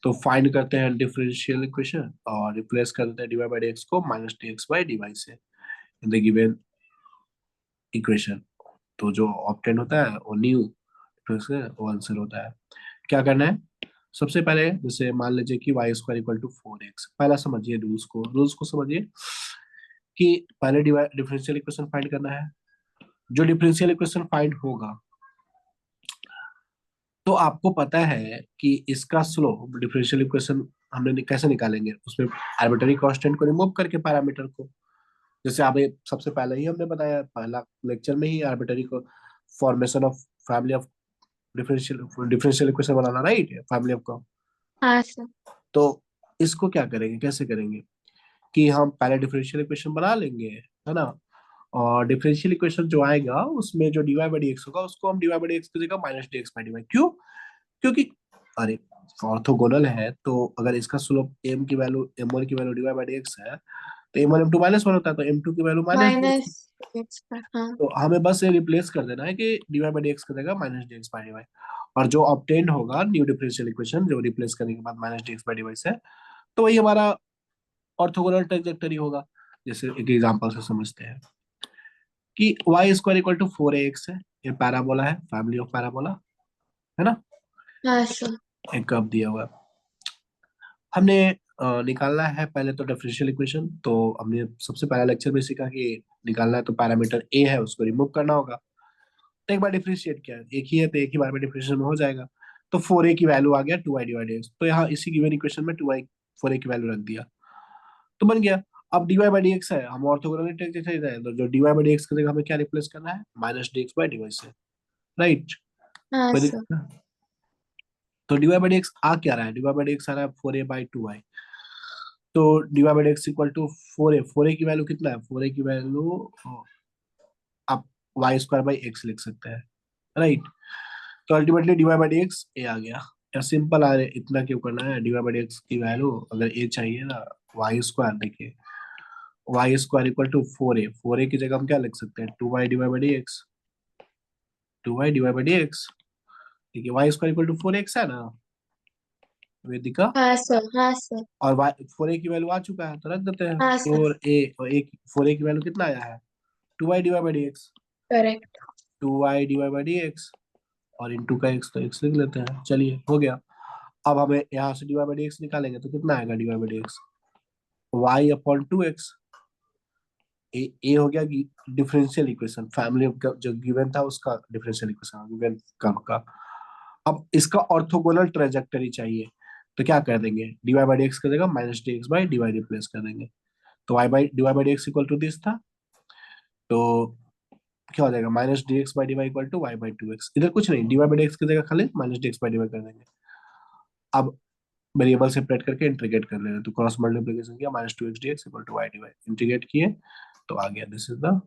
तो फाइंड करते हैं डिफरेंशियल इक्वेशन और रिप्लेस कर देते हैं dy by dx को माइनस dx by dy से इन द गिवन इक्वेशन। तो जो ऑप्टेन होता है वो न्यू वो आंसर होता है। क्या करना है? सबसे पहले जैसे मान लीजिए कि Y square equal to 4x, पहला समझिए रूल्स को समझिए कि पहले डिफरेंशियल इक्वेशन फाइंड करना है। जो डिफरेंशियल इक्वेशन फाइंड होगा, तो आपको पता है कि इसका स्लोप डिफरेंशियल इक्वेशन हमने कैसे निकालेंगे, उसमें आर्बिट्ररी कांस्टेंट को रिमूव करके पैरामीटर को, जैसे आप सबसे पहले ही हमने बताया, पहला लेक्चर में ही आर्बिट्ररी को formation of family of differential differential equation banana, right है, फैमिली ऑफ का। हाँ सर। तो इसको क्या करेंगे, कैसे करेंगे कि हम पहले डिफरेंशियल इक्वेशन बना लेंगे, है ना? और डिफरेंशियल इक्वेशन जो आएगा उसमें जो dy बाई dx होगा उसको हम dy बाई dx की जगह माइनस dx बाई dy, क्यों? क्योंकि अरे ऑर्थोगोनल है, तो अगर इसका स्लोप m की वैल्यू m1 की वैल्यू dy बाई dx है, तो m1 m2 -1 होता है, तो m2 की value minus dx। Minus x पर, हाँ। तो हमें बस ये रिप्लेस कर देना है कि dy बाई dx की जगह माइनस dx बाई dy, और जो ऑब्टेन्ड होगा न्यू डिफरेंशियल इक्वेशन जो रिप्लेस करने के बाद माइनस dx बाई dy से, तो वही हमारा ऑर्थोगोनल ट्रेजेक्टरी होगा। जैसे एक एग्जांपल से समझते हैं कि Y square equal to 4ax है, ये पैराबोला है, फैमिली ऑफ पैराबोला है ना, हाँ सर। एक कर्व दिया हुआ है। हमने निकालना है पहले तो डिफरेंशियल इक्वेशन, तो हमने सबसे पहला लेक्चर में सीखा कि निकालना है तो पैरामीटर ए है उसको रिमूव करना होगा। तो एक बार डिफरेंशिएट किया, एक ही है तो एक ही बार में डिफरेंशियल में हो जाएगा। तो 4a की वैल्यू आ गया 2y डिवाइड एक्स, तो यहाँ इसी गिवन इक्वेशन में 2y 4a की वैल्यू रख दिया तो बन गया। अब dy बाई डी एक्स है, हम ऑर्थोगोनलिटी एक्सरसाइज है, तो जो dy बाई डी एक्स की जगह हमें क्या रिप्लेस करना है, minus D x by D y से, राइट। हाँ कोई सर। दिक्कत है? तो dy बाई डी एक्स आ क्या रहा है, dy बाई डी एक्स आ रहा है 4a बाई 2y। तो dy by D x equal to 4a की वैल्यू कितना है, 4a की वैल्यू आप वाई स्क्वायर बाई एक्स लिख सकते हैं, राइट। तो ultimately dy by D X A आ गया। या सिंपल आ रहे, इतना क्यों करना है, dy बाई डी एक्स की वैल्यू अगर ए चाहिए ना, वाई स्क्वायर देखिए, Y square equal to 4a की जगह हम क्या लिख सकते हैं, 2y divide by D X, 2y divide by D X. देखिए Y square equal to 4x है ना वेदिका, हाँ सर। हाँ सर। और वाई 4a की वैल्यू आ चुका है तो रख देते हैं, हाँ सर। 4a और एक 4a की वैल्यू कितना आया है, 2y divide by D x, correct. 2y divide by D x, और इंटू का x तो x लिख लेते हैं, चलिए हो गया। अब हमें यहाँ से डिवाइड बाई डी एक्स निकालेंगे तो कितना आएगा divide by D x, y upon 2x। ए हो गया डिफरेंशियल इक्वेशन, फैमिली ऑफ जो गिवन था उसका डिफरेंशियल इक्वेशन गिवन कर्व का। अब इसका ऑर्थोगोनल ट्रेजेक्टरी चाहिए, तो क्या कर देंगे, dy बाई डी एक्स कर देगा minus D x by D Y replace कर देंगे। तो y by dy by D x equal to this था, तो क्या हो जाएगा, minus D x by D Y equal to y by 2x, इधर कुछ नहीं, dy बाई डी एक्स की जगह खाली minus D x by D y कर देंगे। अब वेरिएबल सेपरेट करके इंटीग्रेट कर लेंगे, तो क्रॉस मल्टीप्लिकेशन किया, minus 2x d x equal to Y D y, integrate किए तो आ गया, दिस इज द,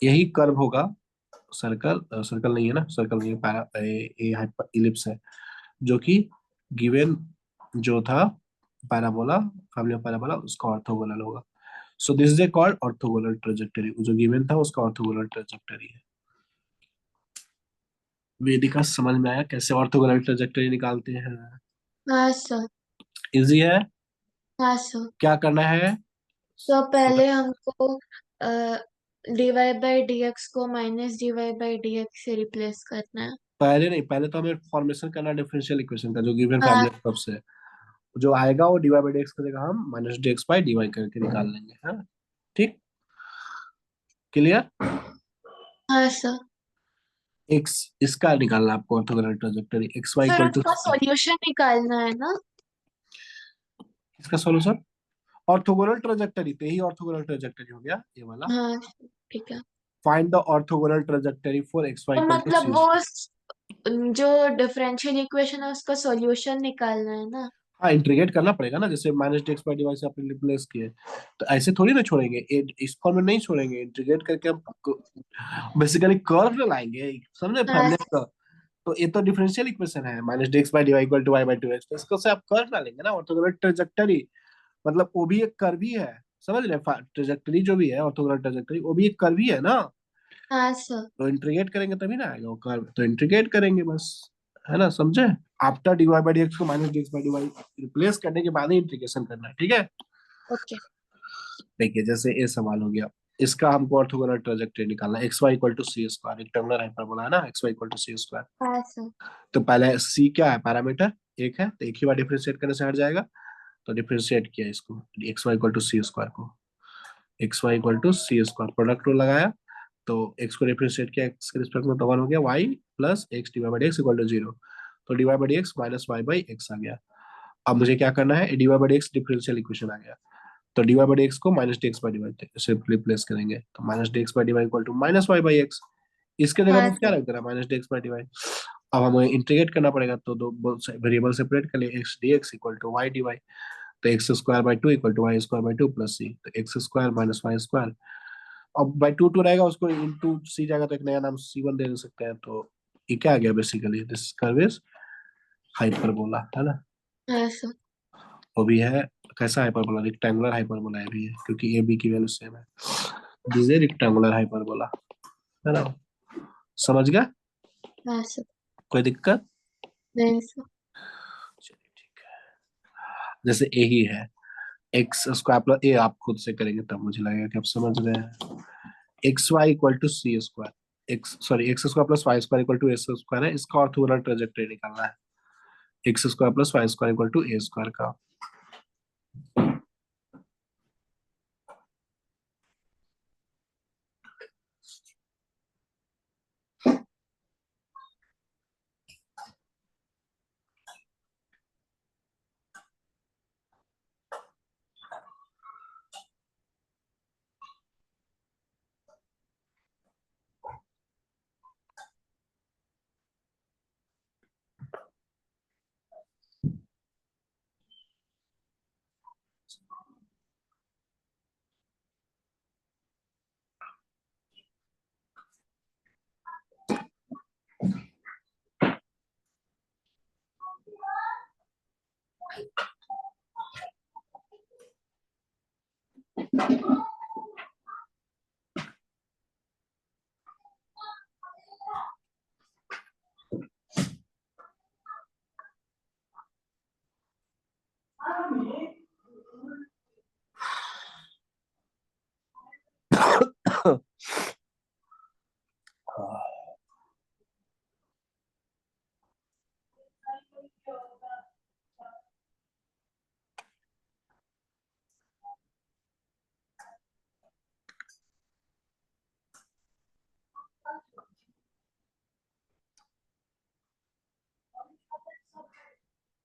यही कर्व होगा सर्कल, सर्कल नहीं है ना, सर्कल नहीं है, पैरा ए हाइपर इलिप्स है, जो कि गिवन जो था पैराबोला, फैमिली ऑफ पैराबोला, उसका ऑर्थोगोनल होगा। So this is a called orthogonal trajectory, जो गिवन था उसका ऑर्थोगोनल ट्रेजेक्टरी है। वेदिका समझ में आया कैसे ऑर्थोगोनल ट्रेजेक्टरी निकालते हैं, हाँ सर। इजी है। हाँ सर। क्या करना है, तो पहले हमको डीवाई बाई डी एक्स को माइनस डीवाई बाई डी एक्स से रिप्लेस करना है। पहले नहीं, पहले तो हमें फॉर्मेशन करना डिफरेंशियल इक्वेशन का, जो गिवन हाँ। फैमिली ऑफ से जो आएगा वो D Y by D x करेगा, हम minus D x by D y करके निकाल लेंगे, हाँ ठीक, क्लियर। हाँ सर। एक्स इसका निकालना आपको ऑर्थोगोनल ट्रांजेक्टरी, एक्स वाई फिर इक्वल टू, उसका सॉल्यूशन निकालना है ना। इसका सॉल्यूशन ऑर्थोगोनल ट्रांजेक्टरी, तो यही ऑर्थोगोनल ट्रांजेक्टरी हो गया ये वाला। हाँ ठीक है। Find the orthogonal trajectory for x y तो इक्वल टू मतलब सी। वो जो डिफरेंशियल इक्वेशन है उसका सॉल्यूशन निकालना है ना। हाँ इंटीग्रेट करना पड़ेगा ना, जैसे minus D x by D y से आपने रिप्लेस किए, तो ऐसे थोड़ी ना छोड़ेंगे, इस फॉर्म में नहीं छोड़ेंगे, इंटीग्रेट करके हम बेसिकली कर्व लाएंगे, समझे, हाँ। फैमिली का। तो ये तो डिफरेंशियल इक्वेशन है, minus D x by D Y equal to y by two x, तो इसको से आप कर्व डालेंगे ना, ऑर्थोगोनल ट्रेजेक्टरी, मतलब वो भी एक कर्व ही है, समझ रहे, ट्रेजेक्टरी जो भी है ऑर्थोगोनल ट्रेजेक्टरी वो भी एक कर्व ही है ना। हाँ सर। तो इंटीग्रेट करेंगे तभी ना आएगा वो कर्व, तो इंटीग्रेट करेंगे बस, है ना, समझे। After D Y by D x को minus D x by D Y replace करने के बाद ही इंटीग्रेशन करना है, ठीक है। ओके। देखिए जैसे ये सवाल हो गया, इसका हमको ऑर्थोगोनल ट्रेजेक्टरी निकालना है, x Y equal to C square, rectangular hyperbola है ना, x Y equal to C square. हाँ सर। तो पहले सी क्या है, पैरामीटर एक है, तो एक ही बार डिफरेंशिएट करने से हट जाएगा, तो डिफरेंशिएट किया इसको, X Y equal to C square को, X Y equal to C square, product rule लगाया, तो एक्स को डिफरेंशिएट किया एक्स के रिस्पेक्ट में, तो वन हो गया Y plus X divide by X equal to zero, तो divide by x minus Y by X आ गया। अब मुझे क्या करना है, divide by X differential equation आ गया, तो डिवाइड बाई एक्स को minus D x by D से रिप्लेस करेंगे, तो minus D x by D Y equal to minus Y by X, इसके जगह हाँ में क्या सर। रख देना, minus D x by D y. अब हमें इंटीग्रेट करना पड़ेगा, तो दो वेरिएबल सेपरेट कर लिए, X D x equal to Y D Y, तो X square by two equal to Y square by two plus C, तो X square minus Y square, अब बाई टू टू रहेगा, उसको इंटू सी जाएगा तो एक नया नाम सी वन दे सकते हैं, तो ये क्या आ गया, basically this curve is hyperbola, है ना। हाँ सर। वो भी है कैसा हाइपरबोला, रेक्टेंगुलर हाइपरबोला है भी है, क्योंकि ए बी की वैल्यू सेम है, दिस इज रेक्टेंगुलर हाइपरबोला, है ना, समझ गया, हाँ सर। कोई दिक्कत। नहीं सर। चलिए ठीक है, जैसे ए ही है, एक्स स्क्वायर प्लस ए, आप खुद से करेंगे तब मुझे लगेगा कि आप समझ रहे हैं। X Y equal to C square, x square plus Y square equal to s square है, इसका ऑर्थोगोनल ट्रेजेक्टरी निकालना है। X square plus Y square equal to a square का।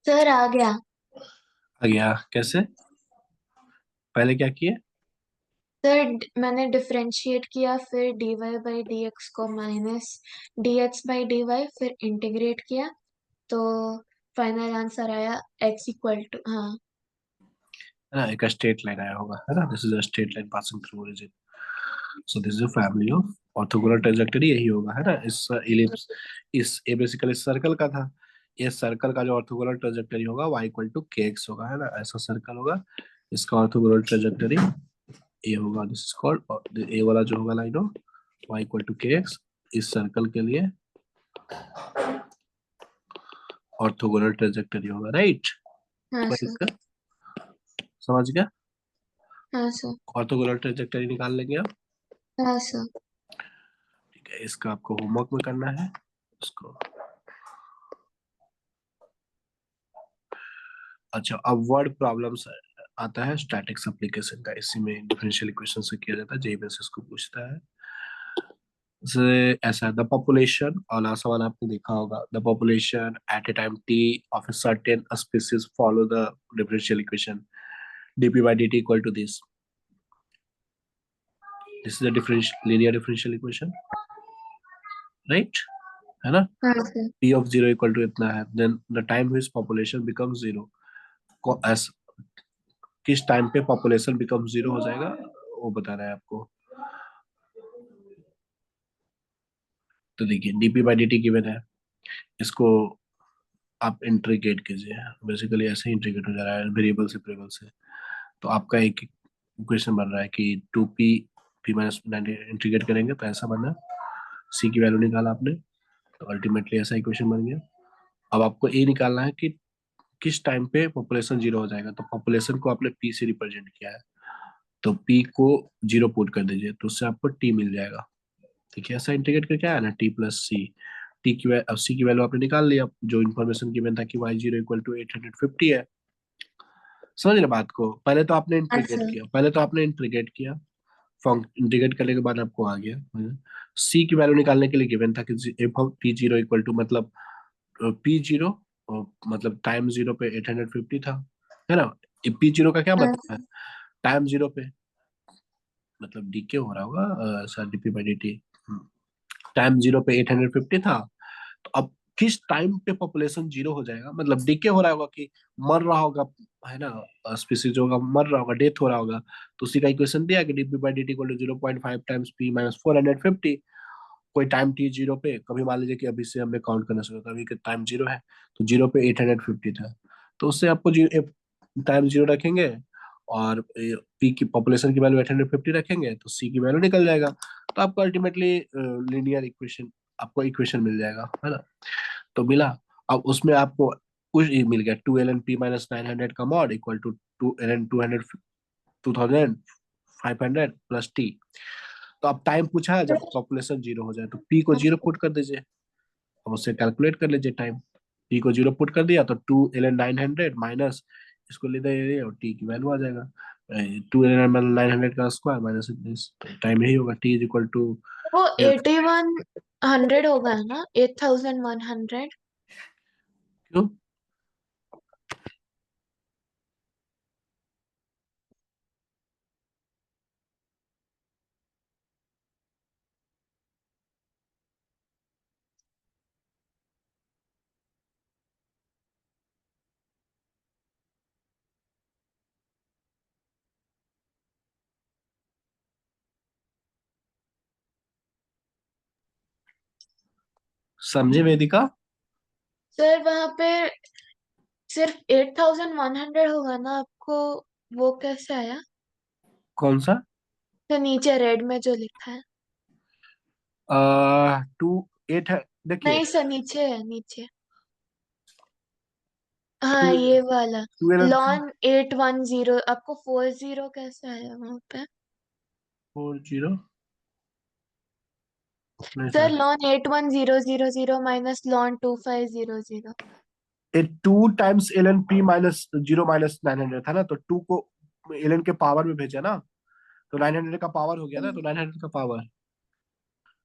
सर आ गया। आ गया कैसे? पहले क्या किए? सर मैंने डिफरेंशिएट किया, फिर dy बाई डी एक्स को minus D x by D y, फिर इंटीग्रेट किया, तो फाइनल आंसर आया x इक्वल टू, हाँ। है ना, एक स्ट्रेट लाइन आया होगा, है ना, this is a straight line passing through origin. So this is a family of orthogonal trajectory, यही होगा, है ना। इस इलिप्स, इस ए बेसिकली सर्कल का था, ये सर्कल का जो ऑर्थोगोनल ट्रांजेक्टरी होगा y equal to k x होगा, है ना, ऐसा सर्कल होगा। इसका ऑर्थोगोनल ट्रांजेक्टरी ये होगा, दिस इज कॉल्ड ए वाला जो होगा line of y equal to k x, इस सर्कल के लिए ऑर्थोगोनल ट्रांजेक्टरी होगा, राइट। हाँ कोई सर। दिक्कत? समझ गया? हाँ सर। ऑर्थोगोनल ट्रांजेक्टरी निकाल लेंगे आप। हाँ सर। ठीक है, इसका आपको होमवर्क में करना है इसको। अच्छा, अब वर्ड प्रॉब्लम्स आता है स्टैटिक्स एप्लीकेशन का, इसी में डिफरेंशियल इक्वेशन से किया जाता है, जेई बेसिस को पूछता है। जैसे ऐसा, द पॉपुलेशन, और सवाल आपने देखा होगा, the population at a time T of a certain species follow the differential equation dp by dt equal to this is a differential linear differential equation, right, है ना। हाँ sir. p of 0 equal to इतना है, then the time which population becomes zero, as किस time पे population become zero हो जाएगा वो बता रहा है आपको। तो देखिए DP by D T given है, इसको आप इंटीग्रेट कीजिए, बेसिकली ऐसे ही इंटीग्रेट हो जा रहा है वेरिएबल से वेरिएबल से। तो आपका एक इक्वेशन बन रहा है कि two p p minus integrate करेंगे तो ऐसा बना, सी की वैल्यू निकाला आपने, तो अल्टीमेटली ऐसा इक्वेशन बन गया। अब आपको ए निकालना है कि किस टाइम पे पॉपुलेशन जीरो हो जाएगा, तो पॉपुलेशन को आपने पी से रिप्रेजेंट किया है, तो पी को जीरो पुट कर दीजिए, तो उससे आपको टी मिल जाएगा। ठीक है, ऐसा इंटीग्रेट करके आया ना, टी प्लस सी, टी की अब सी की वैल्यू आपने निकाल लिया, जो इन्फॉर्मेशन गिवन था कि वाई जीरो इक्वल टू 850 है। समझ रहे बात को? पहले तो आपने हाँ इंटीग्रेट सर। किया, पहले तो आपने इंटीग्रेट किया, इंटीग्रेट करने के बाद आपको आ गया। सी की वैल्यू निकालने के लिए गिवन था कि f of p zero equal to, मतलब पी जीरो, मतलब टाइम जीरो पे 850 था, है ना। पी जीरो का क्या हाँ मतलब है, टाइम जीरो पे, मतलब डीके हो रहा होगा sir, DP by D time zero पे 850 था। तो अब किस टाइम पे पॉपुलेशन जीरो हो जाएगा, मतलब डीके हो रहा होगा कि मर रहा होगा, है ना, स्पीसीज होगा मर रहा होगा, डेथ हो रहा होगा, तो उसी का इक्वेशन दिया कि d p by D T equal to 0.5 times p minus 450। कोई टाइम टी जीरो पे, कभी मान लीजिए कि अभी से हमने काउंट करना शुरू, अभी का टाइम जीरो है, तो जीरो पे 850 था, तो उससे आपको टाइम जीरो रखेंगे और पी की पॉपुलेशन की वैल्यू 850 रखेंगे, तो सी की वैल्यू निकल जाएगा, तो आपको अल्टीमेटली लीनियर इक्वेशन, आपको इक्वेशन मिल जाएगा, है ना। तो मिला। अब उसमें आपको कुछ मिल गया 2 ln p माइनस 900 का mod equal to 2 ln 200 2500 plus t. तो अब टाइम पूछा है, जब पॉपुलेशन जीरो हो जाए तो पी को जीरो पुट कर दीजिए, अब उससे कैलकुलेट कर लीजिए टाइम। पी को जीरो पुट कर दिया तो 2 ln 900 माइनस इसको ले दे और टी की वैल्यू आ जाएगा 2 ln 900 का स्क्वायर माइनस दिस, तो टाइम यही होगा टी इज इक्वल टू। वो 8100 होगा ना, 8100। क्यों? समझे वेदिका? सर वहां पे सिर्फ 8100 होगा ना आपको, वो कैसे आया? कौन सा? तो नीचे रेड में जो लिखा है। 2 8 है, देखिए नहीं सर, नीचे है नीचे। टू हाँ ये वाला। 2 ln लॉन 810, आपको 40 कैसे आया वहां पे? 40 नहीं sir sir, lawn 81000 minus lawn 2500। ये 2 times ln p minus 0 minus 900 था ना, तो 2 को ln के पावर में भेजा ना, तो 900 का पावर हो गया ना, तो 900 का पावर।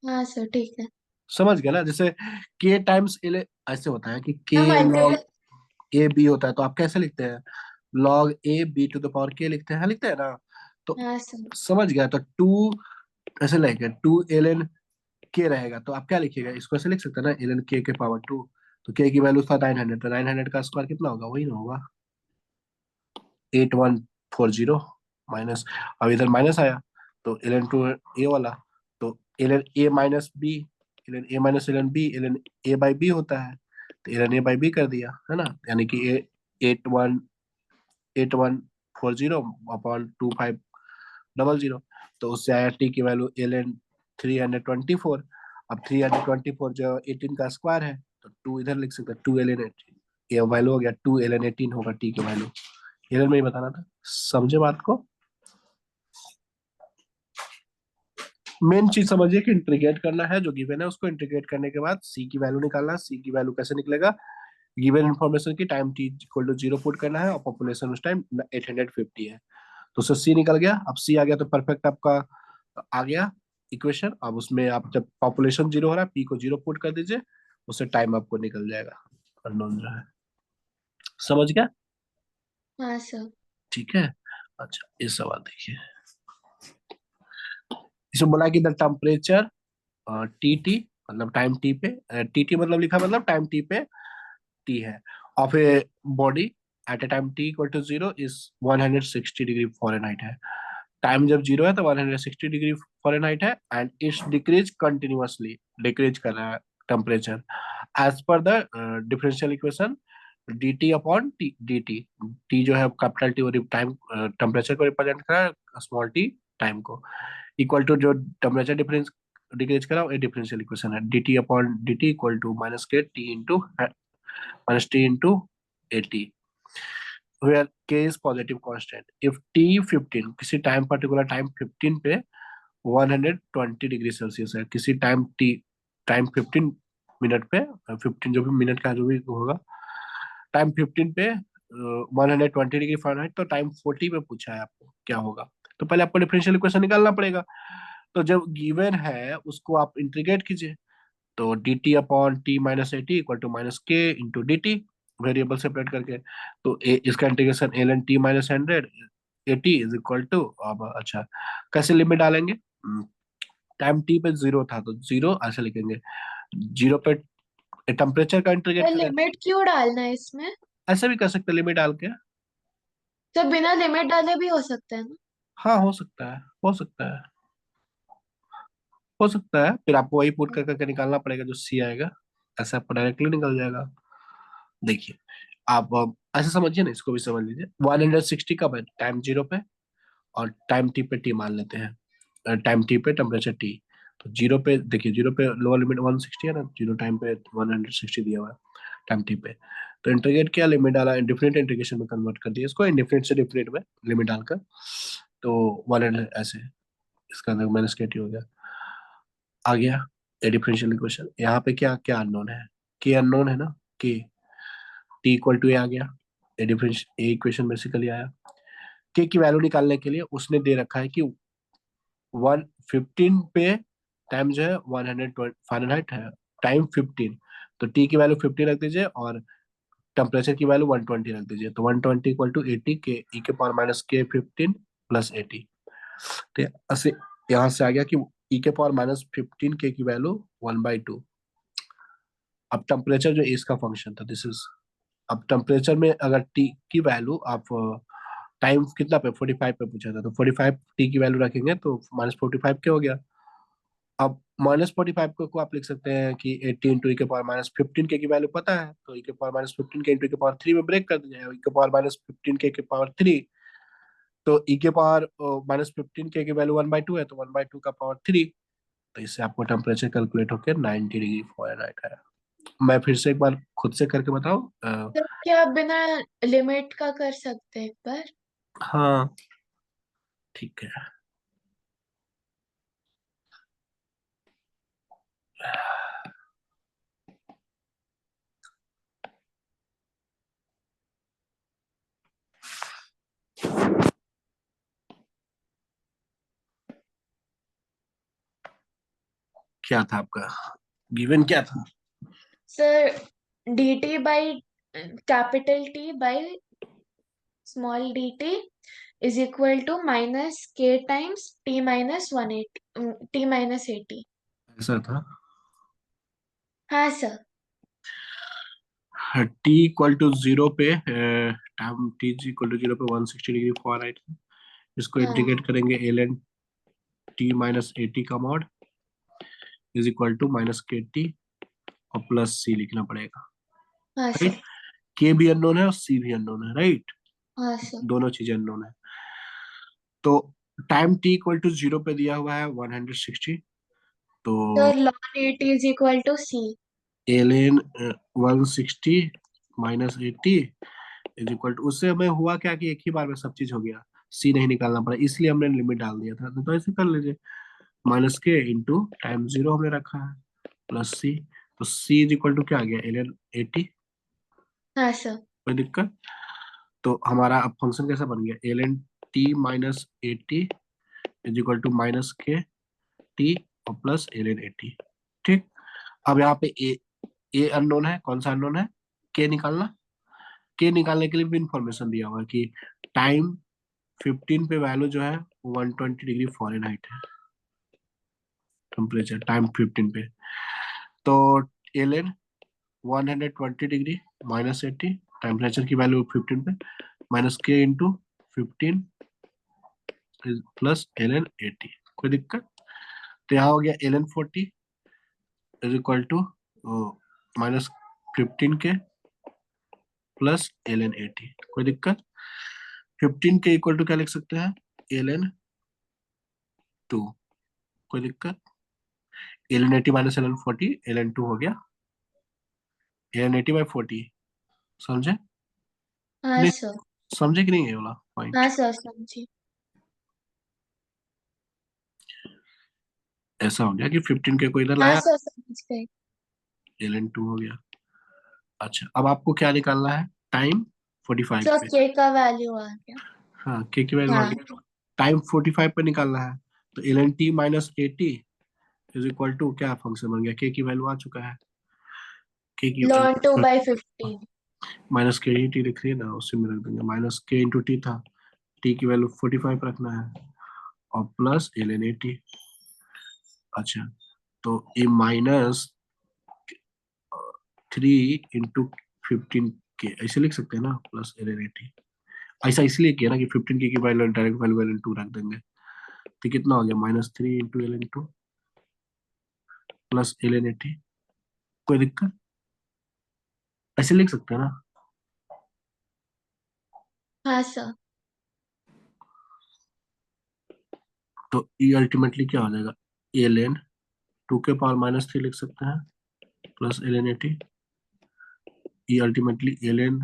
हाँ सर ठीक है। समझ गया ना? जैसे k टाइम्स एल ऐसे होता है कि k हम लॉग इंटीग्रेट। ए बी होता है, तो आप कैसे लिखते हैं? Log a b to the power k लिखते हैं, हाँ, लिखते हैं ना? तो हाँ सर। समझ गया, तो 2 ऐसे लिखेंगे 2 ln k रहेगा, तो आप क्या लिखिएगा, इसको ऐसे लिख सकते हैं ना, ln k के पावर 2। तो k की वैल्यू था 900, तो 900 का स्क्वायर कितना होगा, वही ना होगा 8140 माइनस, अब इधर माइनस आया तो ln टू ए वाला, तो ln a minus b, ln a minus ln b, ln a by b होता है, तो ln ए बाई बी कर दिया है ना, यानी कि 8140 अपॉन 2500, तो उससे आया टी की वैल्यू ln 324। अब 324 जो 18 का स्क्वायर है, तो 2 इधर लिख सकते हैं, 2 ln 18, ये वैल्यू हो गया 2 ln 18 होगा टी की वैल्यू। इधर में ही बताना था, समझे बात को? मेन चीज समझिए कि इंटीग्रेट करना है, जो गिवन है उसको इंटीग्रेट करने के बाद सी की वैल्यू निकालना है। सी की वैल्यू कैसे निकलेगा? गिवन इन्फॉर्मेशन की time T equal to 0 put करना है और पॉपुलेशन उस टाइम 850 है, तो उससे सी निकल गया। अब सी आ गया तो परफेक्ट आपका आ गया इक्वेशन। अब उसमें आप जब पॉपुलेशन 0 हो रहा है, पी को 0 पुट कर दीजिए, उससे टाइम आपको निकल जाएगा अननोन जो है। समझ गया? हाँ सर। ठीक है। अच्छा, इस सवाल देखिए, इसमें बोला कि द टेम्परेचर टी टी, मतलब टाइम टी पे, टी टी मतलब लिखा मतलब टाइम टी पे टी है, of a body at a time T equal to 0 is 160 degree fahrenheit है। टाइम जब 0 है तो 160 डिग्री फॉरेनहाइट है, and it's decrease continuously, decrease कर रहा है temperature as per the differential equation d T upon t d t. T जो है कैपिटल टी, वो टाइम टेम्परेचर को रिप्रेजेंट कर रहा है, स्मॉल टी टाइम को, इक्वल टू जो टेम्परेचर डिफरेंस डिक्रीज करा वो डिफरेंशियल इक्वेशन है, D T upon D T equal to minus के T into minus T into A T, where k is positive constant if t 15, किसी time particular time 15 पे 120 degree Celsius है, किसी time T time 15 minute पे, 15 जो भी minute का जो भी होगा, टाइम 15 पे 120 डिग्री फ़ारेनहाइट, तो टाइम 40 पे पूछा है आपको क्या होगा, तो पहले आपको डिफरेंशियल इक्वेशन निकालना पड़ेगा। तो जब गिवन है उसको आप इंटीग्रेट कीजिए, तो D T upon T minus A T equal to minus K into D T, variable separate करके, तो इसका integration L N T minus 100 A T is equal to, अब अच्छा कैसे लिमिट डालेंगे? टाइम टी पे 0 था तो 0 ऐसे लिखेंगे, 0 पे टेम्परेचर का इंटीग्रेट तो करें, लिमिट क्यों डालना है इसमें? ऐसे भी कर सकते हैं लिमिट डाल के। तो बिना लिमिट डाले भी हो सकता है ना? हाँ, हो सकता है, हो सकता है, हो सकता है, फिर आपको वही पुट कर करके निकालना पड़ेगा जो सी आएगा, ऐसे आपको डायरेक्टली निकल जाएगा। देखिए, आप ऐसे समझिए ना, इसको भी समझ लीजिए, 160 कब है? टाइम 0 पे, और टाइम टी पे टी मान लेते हैं, टाइम टी पे टेम्परेचर टी, तो जीरो पे देखिए, जीरो पे लोअर लिमिट 160 है ना, जीरो टाइम पे 160 दिया हुआ है टाइम टी पे। तो इंटीग्रेट किया, लिमिट डाला, इंडिफिनिट इंटीग्रेशन में कन्वर्ट कर दिया इसको, इंडिफिनिट से डिफिनिट में लिमिट डालकर। तो 100 ऐसे इसका अंदर माइनस के टी हो गया। आ गया ए डिफरेंशियल इक्वेशन। यहाँ पे क्या क्या अननोन है, के अननोन है ना, के टी इक्वल टू ए आ गया, ए डिफरेंशियल ए इक्वेशन बेसिकली आया। के की वैल्यू निकालने के लिए उसने दे रखा है कि 115 पे टाइम जो है 100 फारेनहाइट है, टाइम 15। तो टी की वैल्यू 50 रख दीजिए और टेम्परेचर की वैल्यू 120 रख दीजिए। तो 120 इक्वल टू 80 के ई के पावर माइनस के 15 प्लस 80। तो यहाँ से आ गया कि ई के पावर माइनस 15 के की वैल्यू 1/2। अब टेम्परेचर जो इसका फंक्शन था, दिस इज, अब टेम्परेचर में अगर टी की वैल्यू आप टाइम कितना पे 45 पे पूछा था, तो 45 टी की वैल्यू रखेंगे तो -45 क्या हो गया। अब -45 को आप लिख सकते हैं कि 80 इंटू ई के पावर -15 के की वैल्यू पता है, तो ई के पावर -15 के इंटू ई के पावर 3 में ब्रेक कर दिया जाएगा, ई के पावर -15 के पावर 3। तो ई के पावर -15 के वैल्यू 1/2 है, तो 1/2 का पावर 3। तो इससे आपको टेम्परेचर कैलकुलेट होकर 90 डिग्री फ़ारेनहाइट आया। मैं फिर से एक बार खुद से करके बताऊं? तो क्या बिना लिमिट का कर सकते हैं एक बार? हाँ ठीक है। क्या था आपका गिवन, क्या था? Sir, D T by capital T by small D T is equal to minus K times T minus 180, T minus 80। ऐसा था। हाँ sir. T equal to zero पे time T equal to zero पे 160 degree Fahrenheit. इसको हाँ। Integrate करेंगे, L N T minus 80 का mod is equal to minus के टी और प्लस सी लिखना पड़ेगा। हाँ राइट, सर। के भी अननोन है और सी भी अननोन है, राइट। हाँ सर। दोनों चीजें अननोन है। तो time T equal to zero पे दिया हुआ है 160। तो sir ln a T is equal to c. L n 160 minus 80 is equal to, उससे हमें हुआ क्या कि एक ही बार में सब चीज हो गया, सी नहीं निकालना पड़ा, इसलिए हमने लिमिट डाल दिया था। तो ऐसे कर लीजिए, minus K into time zero हमने रखा है प्लस सी। तो सी इज इक्वल टू क्या आ गया, एल एन 80। हाँ सर। कोई दिक्कत? तो हमारा अब फंक्शन कैसा बन गया, l N T minus 80 is equal to minus के टी और प्लस एल एन 80। ठीक। अब यहाँ पे ए अननोन है, कौन सा अननोन है, के निकालना। के निकालने के लिए भी इंफॉर्मेशन दिया हुआ है कि टाइम 15 पे वैल्यू जो है 120 डिग्री फ़ारेनहाइट है, टेम्परेचर टाइम 15 पे। तो l n 120 degree minus 80, temperature की वैल्यू 15 पे, minus K into 15 plus l n 80। कोई दिक्कत? तो यहाँ हो गया l n 40 is equal to -15 k plus l n 80। कोई दिक्कत? 15 के इक्वल टू क्या लिख सकते हैं, एल एन 2। कोई दिक्कत? L n 80 minus l n 40, l n 2 हो गया, एल एन 80/40। समझे कि हाँ नहीं? सर। समझे कि नहीं ये वाला पॉइंट? हाँ सर समझी। ऐसा हो गया कि 15 के को इधर हाँ लाया, सर समझ गए। एल एन 2 हो गया। अच्छा, अब आपको क्या निकालना है, टाइम 45 सर पे। के का वैल्यू आ गया। हाँ, के की वैल्यू आ हाँ। गई, टाइम 45 पे निकालना है। तो l N T minus 80 is equal to क्या फंक्शन बन गया, के की वैल्यू आ चुका है, के की लॉन 2/15। माइनस के ही टी लिख रही है ना, उसी में रख देंगे, माइनस के इंटू टी था, टी की वैल्यू 45 रखना है और प्लस एल एन 80। अच्छा, तो ये माइनस 3 इंटू 15 के ऐसे लिख सकते हैं ना, प्लस एल एन 80। ऐसा इसलिए किया ना कि 15 की value direct value l n 2 रख देंगे। तो कितना हो गया, -3 into l n 2 plus l n 80। कोई दिक्कत? ऐसे लिख सकते हैं ना। हाँ सर। तो ये अल्टीमेटली क्या हो जाएगा, एल एन 2 के पावर -3 लिख सकते हैं प्लस ln 80, ये अल्टीमेटली ln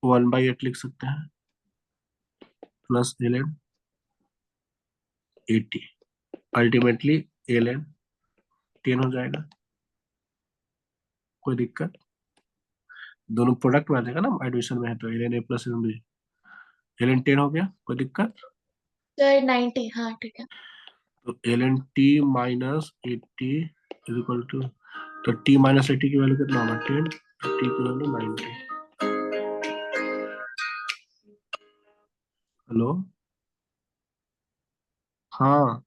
1/8 लिख सकते हैं प्लस ln 80, अल्टीमेटली ln 10 हो जाएगा। कोई दिक्कत? दोनों प्रोडक्ट में आ जाएगा ना, एडिशन में है तो ln a प्लस ln 10 हो गया। कोई दिक्कत? सर 90, हाँ ठीक है। तो ln t - 80 is equal to, तो t - 80 की वैल्यू कितना होगा 10, t की वैल्यू 90। हेलो, हाँ।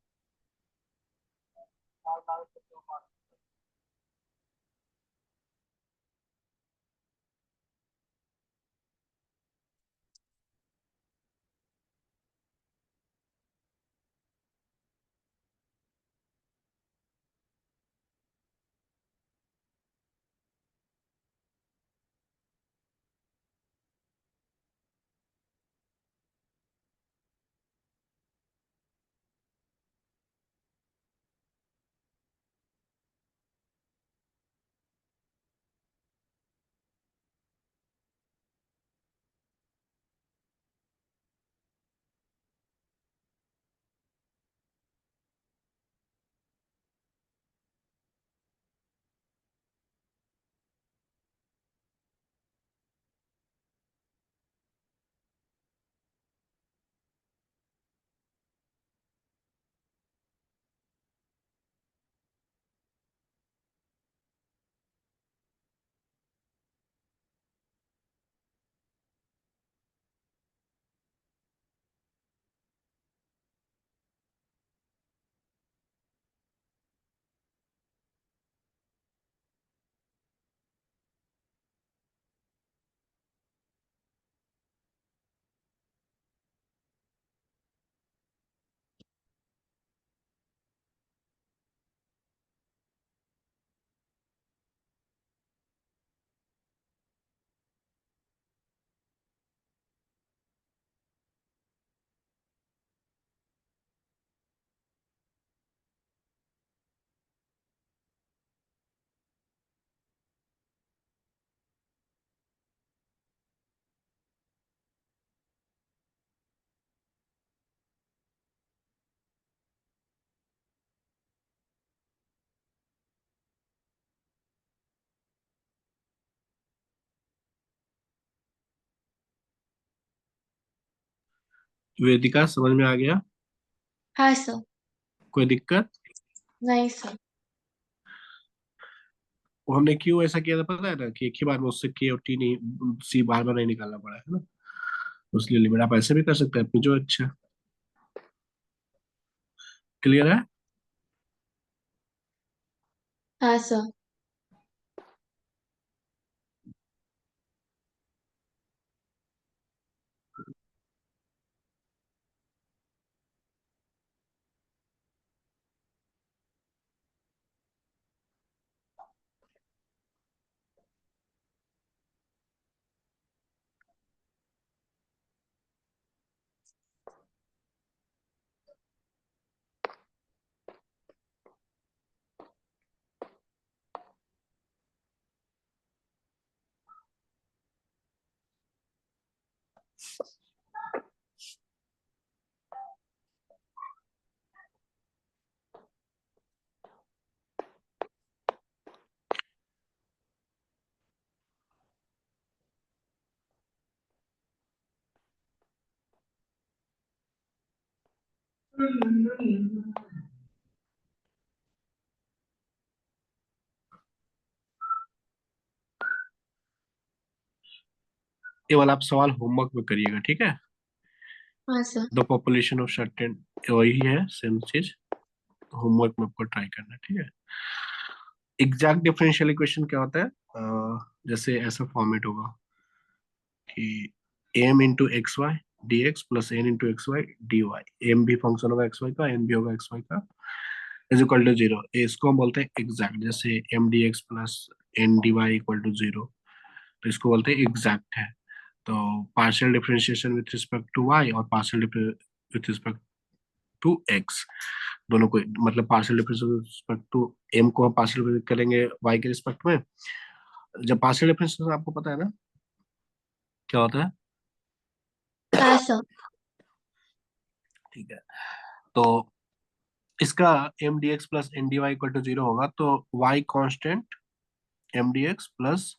वेदिका समझ में आ गया? हाँ सर। कोई दिक्कत? नहीं सर। वो हमने क्यों ऐसा किया था पता है ना, कि एक ही बार में उससे के और टी नहीं, सी बार बार नहीं निकालना पड़ा है ना, उसके लिए लिमिट आप ऐसे भी कर सकते हैं अपनी जो अच्छा। क्लियर है? हाँ सर। ये वाला आप सवाल होमवर्क में करिएगा, ठीक है? हाँ sir. The population of certain, वही है सेम चीज, होमवर्क में आपको ट्राई करना है, ठीक है? एग्जैक्ट डिफरेंशियल इक्वेशन क्या होता है? जैसे ऐसा फॉर्मेट होगा कि M into X Y D x plus N into X Y D Y, M भी फंक्शन होगा एक्स वाई का, एन भी होगा एक्स वाई का, इज इक्वल टू 0। इसको हम बोलते हैं एग्जैक्ट, जैसे M D x plus N D Y equal to 0, तो इसको बोलते हैं एग्जैक्ट है। तो partial differentiation with respect to Y और partial with respect to X, दोनों को मतलब partial difference respect to m को हम पार्शियल करेंगे वाई के रिस्पेक्ट में। जब पार्शियल डिफरेंस आपको पता है ना क्या होता है? हाँ सर। ठीक है, तो इसका M D x plus N D Y equal to zero होगा, तो Y constant M D x plus,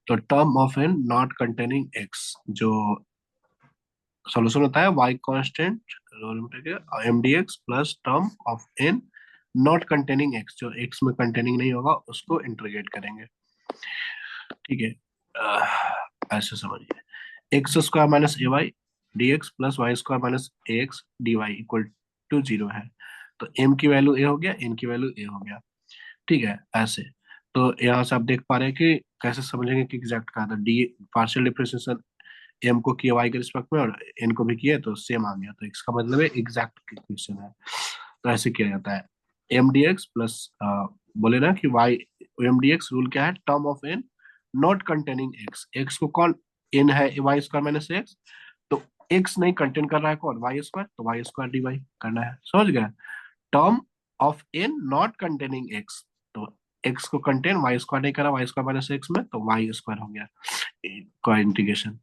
तो term of N not containing X, जो सॉल्यूशन होता है Y constant M D x plus term of N not containing X, जो X में containing नहीं होगा उसको इंटीग्रेट करेंगे। ठीक है, ऐसे समझिए X square minus A Y D x plus Y square minus A x d Y equal to zero है। तो एम की वैल्यू ए हो गया, एन की वैल्यू ए हो गया। ठीक है, ऐसे। तो यहाँ से आप देख पा रहे हैं कि कैसे समझेंगे कि एग्जैक्ट कहा था डी पार्शियल डिफरेंशिएशन एम को किया वाई के रिस्पेक्ट में और एन को भी किया तो सेम आ गया, तो इसका मतलब है एग्जैक्ट क्वेश्चन है। तो ऐसे किया जाता है एम डी एक्स प्लस, बोले ना कि y, m D x rule क्या है, term of N not containing x, x को कौन, एन है वाई स्क्वायर माइनस एक्स, तो एक्स नहीं कंटेन कर रहा है कौन, वाई स्क्वायर, तो वाई स्क्वायर डी वाई करना है, समझ गया। Term of N not containing x, तो एक्स को कंटेन वाई स्क्वायर नहीं करा, वाई स्क्वायर माइनस एक्स में, तो वाई स्क्वायर हो गया का इंटीग्रेशन।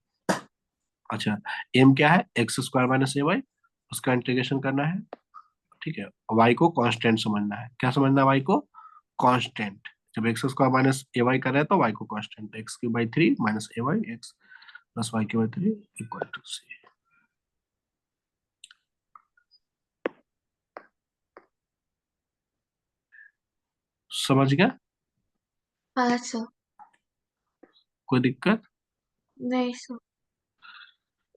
अच्छा, एम क्या है, एक्स स्क्वायर माइनस ए वाई, उसका इंटीग्रेशन करना है। ठीक है, वाई को कांस्टेंट समझना है, क्या समझना है, वाई को कांस्टेंट। जब एक्स स्क्वायर माइनस ए वाई कर रहे हैं तो वाई को कांस्टेंट, एक्स की by three minus A y x plus y की by three equal to c. समझ गया? हाँ सर। कोई दिक्कत? नहीं सर।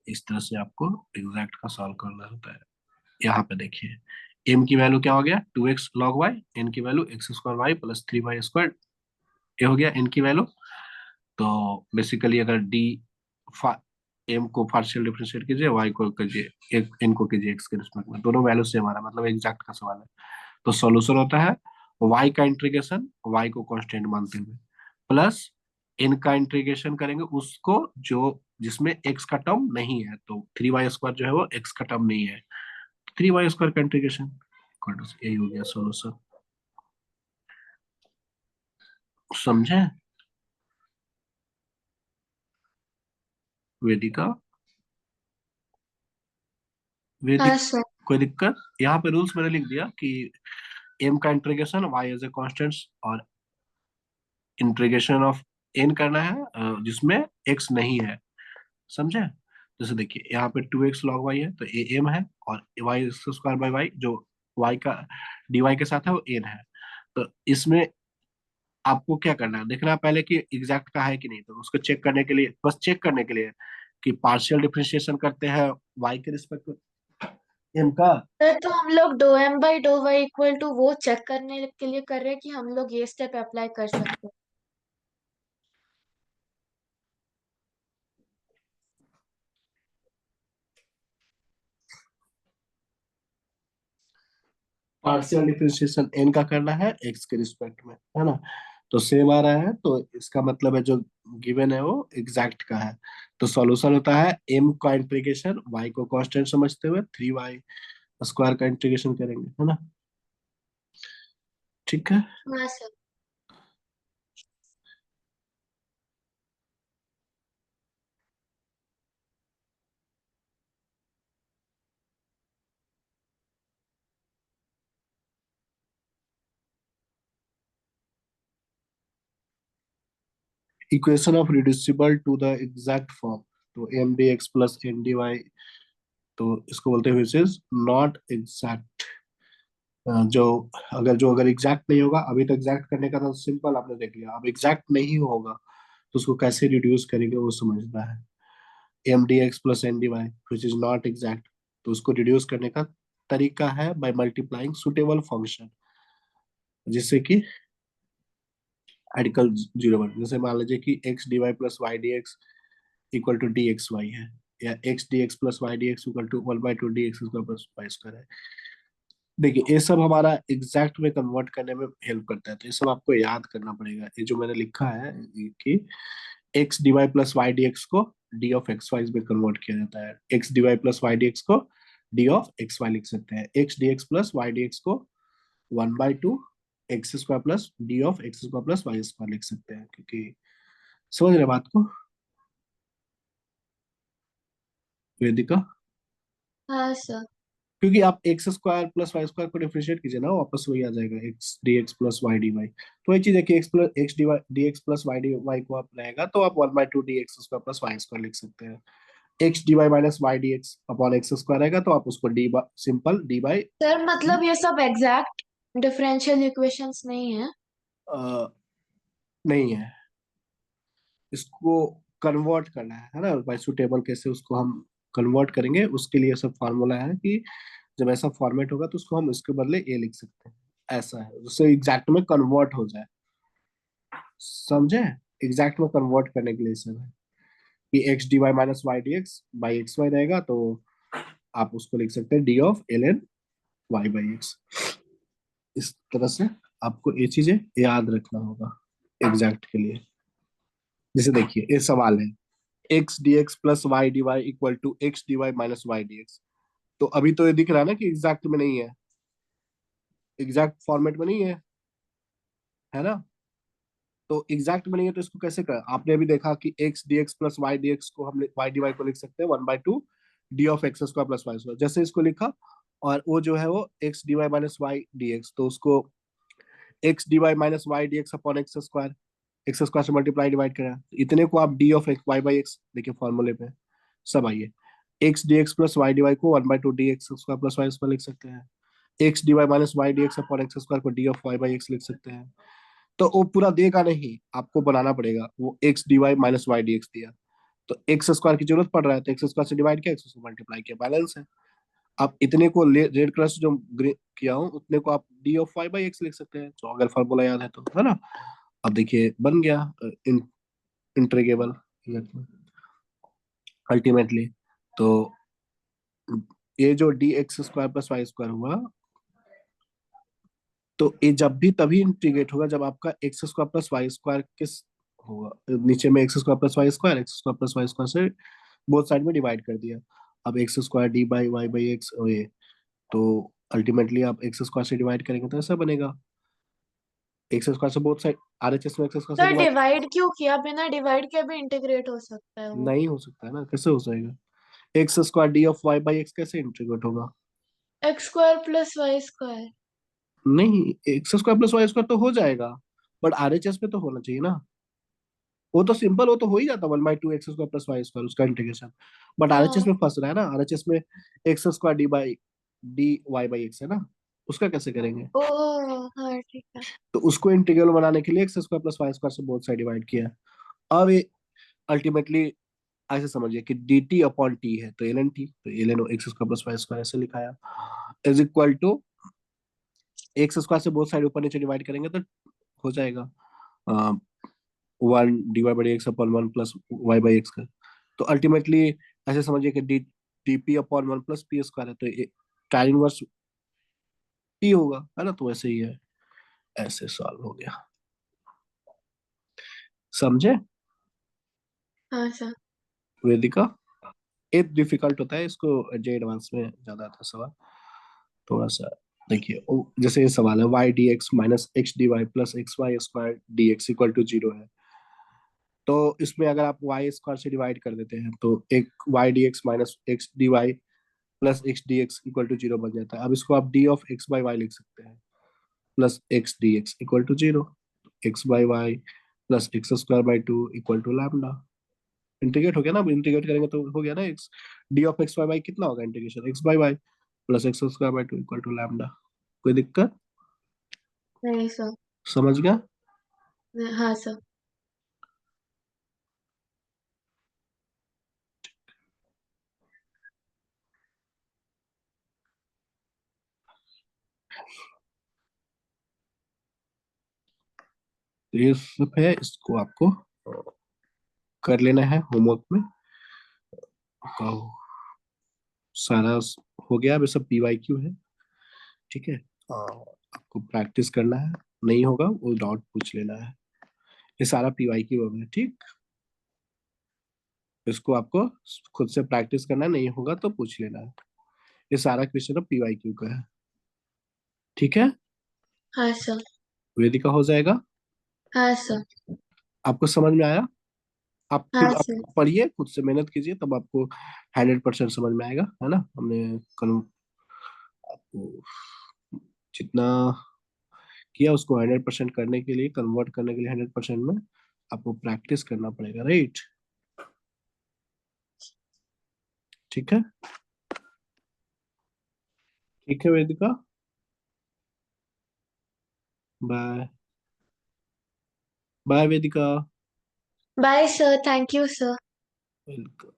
इस तरह से आपको एग्जैक्ट का सॉल्व करना होता है। यहाँ पे देखिए एम की वैल्यू क्या हो गया, two x log y, n की value x square y plus three y square, ये हो गया एन की वैल्यू। तो बेसिकली अगर डी एम को पार्शियल डिफरेंशिएट कीजिए, वाई को कीजिए, एक एन को कीजिए एक्स के रिस्पेक्ट में, दोनों वैल्यू सेम आ रहा है, मतलब एग्जैक्ट का सवाल है। तो सॉल्यूशन होता है वाई का इंटीग्रेशन वाई को कांस्टेंट मानते हुए प्लस एन का इंटीग्रेशन करेंगे उसको जो जिसमें एक्स का टर्म नहीं है, तो थ्री वाई स्क्वायर जो है वो एक्स का टर्म नहीं है, थ्री वाई स्क्वायर का इंटीग्रेशन, यही हो गया सॉल्यूशन। समझे वेदिका? हाँ वेदिक, सर। कोई दिक्कत? यहाँ पे रूल्स मैंने लिख दिया कि एम का integration y as a constant और इंटीग्रेशन ऑफ एन करना है जिसमें एक्स नहीं है, समझे। जैसे देखिए यहाँ पे टू एक्स लॉग वाई है तो ए एम है, और वाई स्क्वायर बाई वाई जो वाई का डी वाई के साथ है वो एन है। तो इसमें आपको क्या करना है, देखना है पहले कि एग्जैक्ट का है कि नहीं, तो उसको चेक करने के लिए, बस चेक करने के लिए कि पार्शियल डिफरेंशिएशन करते हैं वाई के रिस्पेक्ट में एम का। सर तो हम लोग डो एम बाई डो वाई इक्वल टू वो चेक करने के लिए कर रहे हैं कि हम लोग ये स्टेप अप्लाई कर सकते हैं। पार्शियल डिफरेंशिएशन एन का करना है एक्स के रिस्पेक्ट में, है ना। तो सेम आ रहा है तो इसका मतलब है जो गिवन है वो एग्जैक्ट का है। तो सॉल्यूशन होता है एम का इंटीग्रेशन वाई को कांस्टेंट समझते हुए थ्री वाई स्क्वायर का इंटीग्रेशन करेंगे, है ना। ठीक है, हाँ sir. Equation of reducible to the exact form, तो m D x plus N D Y, तो इसको बोलते हैं विच इज नॉट एग्जैक्ट। जो अगर एग्जैक्ट नहीं होगा, अभी तो एग्जैक्ट करने का तो सिंपल आपने देख लिया, अब एग्जैक्ट नहीं होगा तो उसको कैसे रिड्यूस करेंगे वो समझना है। M D x plus N D y which is not exact, तो उसको रिड्यूस करने का तरीका है बाय मल्टीप्लाइंग सुटेबल फंक्शन, जिससे कि आर्टिकल जीरो वन, जैसे मान लीजिए कि x d y plus y D x equal to d x y है, या x D x plus y D x equal to one by two d x square plus Y square है। देखिए ये सब हमारा एग्जैक्ट में convert करने में हेल्प करता है, तो ये सब आपको याद करना पड़ेगा। ये जो मैंने लिखा है कि x d y plus y D x को डी ऑफ एक्स वाई में कन्वर्ट किया जाता है। X d y plus y D x को डी ऑफ एक्स वाई लिख सकते हैं। X D x plus y D x को 1/2 x square plus d of x square plus Y square लिख सकते हैं, क्योंकि समझ रहे बात को वेदिका? हाँ सर। क्योंकि आप x square plus Y square को डिफरेंशिएट कीजिए ना, वापस वही आ जाएगा x D x plus y D Y. तो एक चीज है कि x plus x d y D x plus y D y को आप रहेगा तो आप 1/2 d x square plus Y square लिख सकते हैं। X d y minus y D x upon x square रहेगा तो आप उसको D simple D by sir मतलब ये सब एग्जैक्ट डिफरेंशियल इक्वेशंस नहीं है? नहीं है, इसको कन्वर्ट करना है ना बाई सुटेबल, कैसे उसको हम कन्वर्ट करेंगे उसके लिए सब फार्मूला है कि जब ऐसा फॉर्मेट होगा तो उसको हम इसके बदले ए लिख सकते हैं, ऐसा है उससे एग्जैक्ट में कन्वर्ट हो जाए। समझे? एग्जैक्ट में कन्वर्ट करने के लिए सब है कि x d y minus y D x by x y रहेगा तो आप उसको लिख सकते हैं d of l n y by x. इस तरह से आपको ये चीजें याद रखना होगा एग्जैक्ट के लिए। जैसे देखिए ये सवाल है x D x plus y D Y equal to x d y minus y D x. तो अभी तो ये दिख रहा है ना कि एग्जैक्ट में नहीं है, एग्जैक्ट फॉर्मेट में नहीं है ना? तो एग्जैक्ट में नहीं है तो इसको कैसे कर, आपने अभी देखा कि x D x plus y D x को हम वाई डी वाई को लिख सकते हैं 1/2 d of x square plus Y square, जैसे इसको लिखा। और वो जो है वो x d y minus y D x, तो उसको x d y minus y D x upon x square से मल्टीप्लाई डिवाइड करा, इतने को आप d of x y by x देखिए फॉर्मूले पे सब आइए। X D x plus y D y को 1/2 d x square plus Y square लिख सकते हैं। X d y minus y D x upon x square को d of y by x लिख सकते हैं। तो वो पूरा देगा नहीं, आपको बनाना पड़ेगा। वो x d y minus y D x दिया तो एक्स स्क्वायर की जरूरत पड़ रहा है तो एक्स स्क्वायर से डिवाइड किया, एक्स को मल्टीप्लाई किया, बैलेंस है। आप इतने को रेड कलर से जो किया हूँ उतने को आप d of y by x लिख सकते हैं, तो अगर फॉर्मूला याद है तो, है ना? अब देखिए बन गया इंट्रीगेबल अल्टीमेटली। तो ये जो d x square plus Y square हुआ, तो ये जब भी तभी इंटीग्रेट होगा जब आपका x square plus Y square किस होगा, नीचे में x square plus Y square, x square plus Y square से बोथ साइड में डिवाइड कर दिया। अब x square d by y by x, ये तो अल्टीमेटली आप एक्स स्क्वायर से डिवाइड करेंगे तो ऐसा बनेगा। एक्स स्क्वायर से बोथ साइड आरएचएस में एक्स स्क्वायर से सर डिवाइड डिवाइड क्यों किया? बिना डिवाइड के भी इंटीग्रेट हो सकता है वो। नहीं हो सकता है ना, कैसे हो जाएगा? X square d of y by x कैसे इंटीग्रेट होगा? X square plus Y square. नहीं, x square plus Y square तो हो जाएगा बट आरएचएस में तो होना चाहिए ना। वो तो सिंपल, वो तो हो ही जाता 1/2 x square plus Y square उसका इंटीग्रेशन। बट आरएचएस हाँ। में फंस रहा है ना, आरएचएस में x square d Y by x है ना, उसका कैसे करेंगे? ओ हाँ ठीक है। तो उसको इंटीग्रल बनाने के लिए x square plus Y square से बोथ साइड डिवाइड किया। अब ये अल्टीमेटली ऐसे समझिए कि डी टी अपॉन टी है तो एल एन टी, तो l n x square plus Y square ऐसे लिखाया is equal to x square से बोथ साइड ऊपर नीचे डिवाइड करेंगे तो हो जाएगा 1 dy/x upon 1 plus y by x का। तो अल्टीमेटली ऐसे समझिए कि d p upon 1 plus p square है तो tan इनवर्स टी होगा, है ना? तो ऐसे ही है, ऐसे सॉल्व हो गया। समझे हाँ सर। वेदिका? ये डिफिकल्ट होता है, इसको जे एडवांस में ज्यादा आता है सवाल थोड़ा सा। देखिए जैसे ये सवाल है y D x minus x d y plus x y square d x equal to 0 है। तो इसमें अगर आप वाई स्क्वायर से डिवाइड कर देते हैं तो एक y D x minus x d y plus x D x equal to 0 बन जाता है। अब इसको आप d of x by y लिख सकते हैं plus x D x equal to 0, x by y plus x square by 2 equal to lambda. Integrate हो गया ना, अब इंटीग्रेट करेंगे तो हो गया ना x d of x by y कितना होगा integration x by y plus x square by 2 equal to lambda. कोई दिक्कत? नहीं सर। समझ गया? हाँ सर। तो ये सब है, इसको आपको कर लेना है होमवर्क में। तो सारा हो गया, अब ये सब पीवाईक्यू है, ठीक है? आपको प्रैक्टिस करना है, नहीं होगा वो डाउट पूछ लेना है। ये सारा पीवाईक्यू हो गया, ठीक। इसको आपको खुद से प्रैक्टिस करना, नहीं होगा तो पूछ लेना है। ये सारा क्वेश्चन अब PYQ का है। ठीक है, हाँ सर। वेदिका हो जाएगा। हाँ सर। आपको समझ में आया? आप हाँ फिर आप सर। पढ़िए, खुद से मेहनत कीजिए, तब आपको 100% समझ में आएगा, है ना। हमने कल आपको जितना किया उसको 100% करने के लिए, कन्वर्ट करने के लिए 100% में आपको प्रैक्टिस करना पड़ेगा, राइट। ठीक है, ठीक है Vedika, bye. Bye Vedika. Bye sir, thank you sir. Welcome.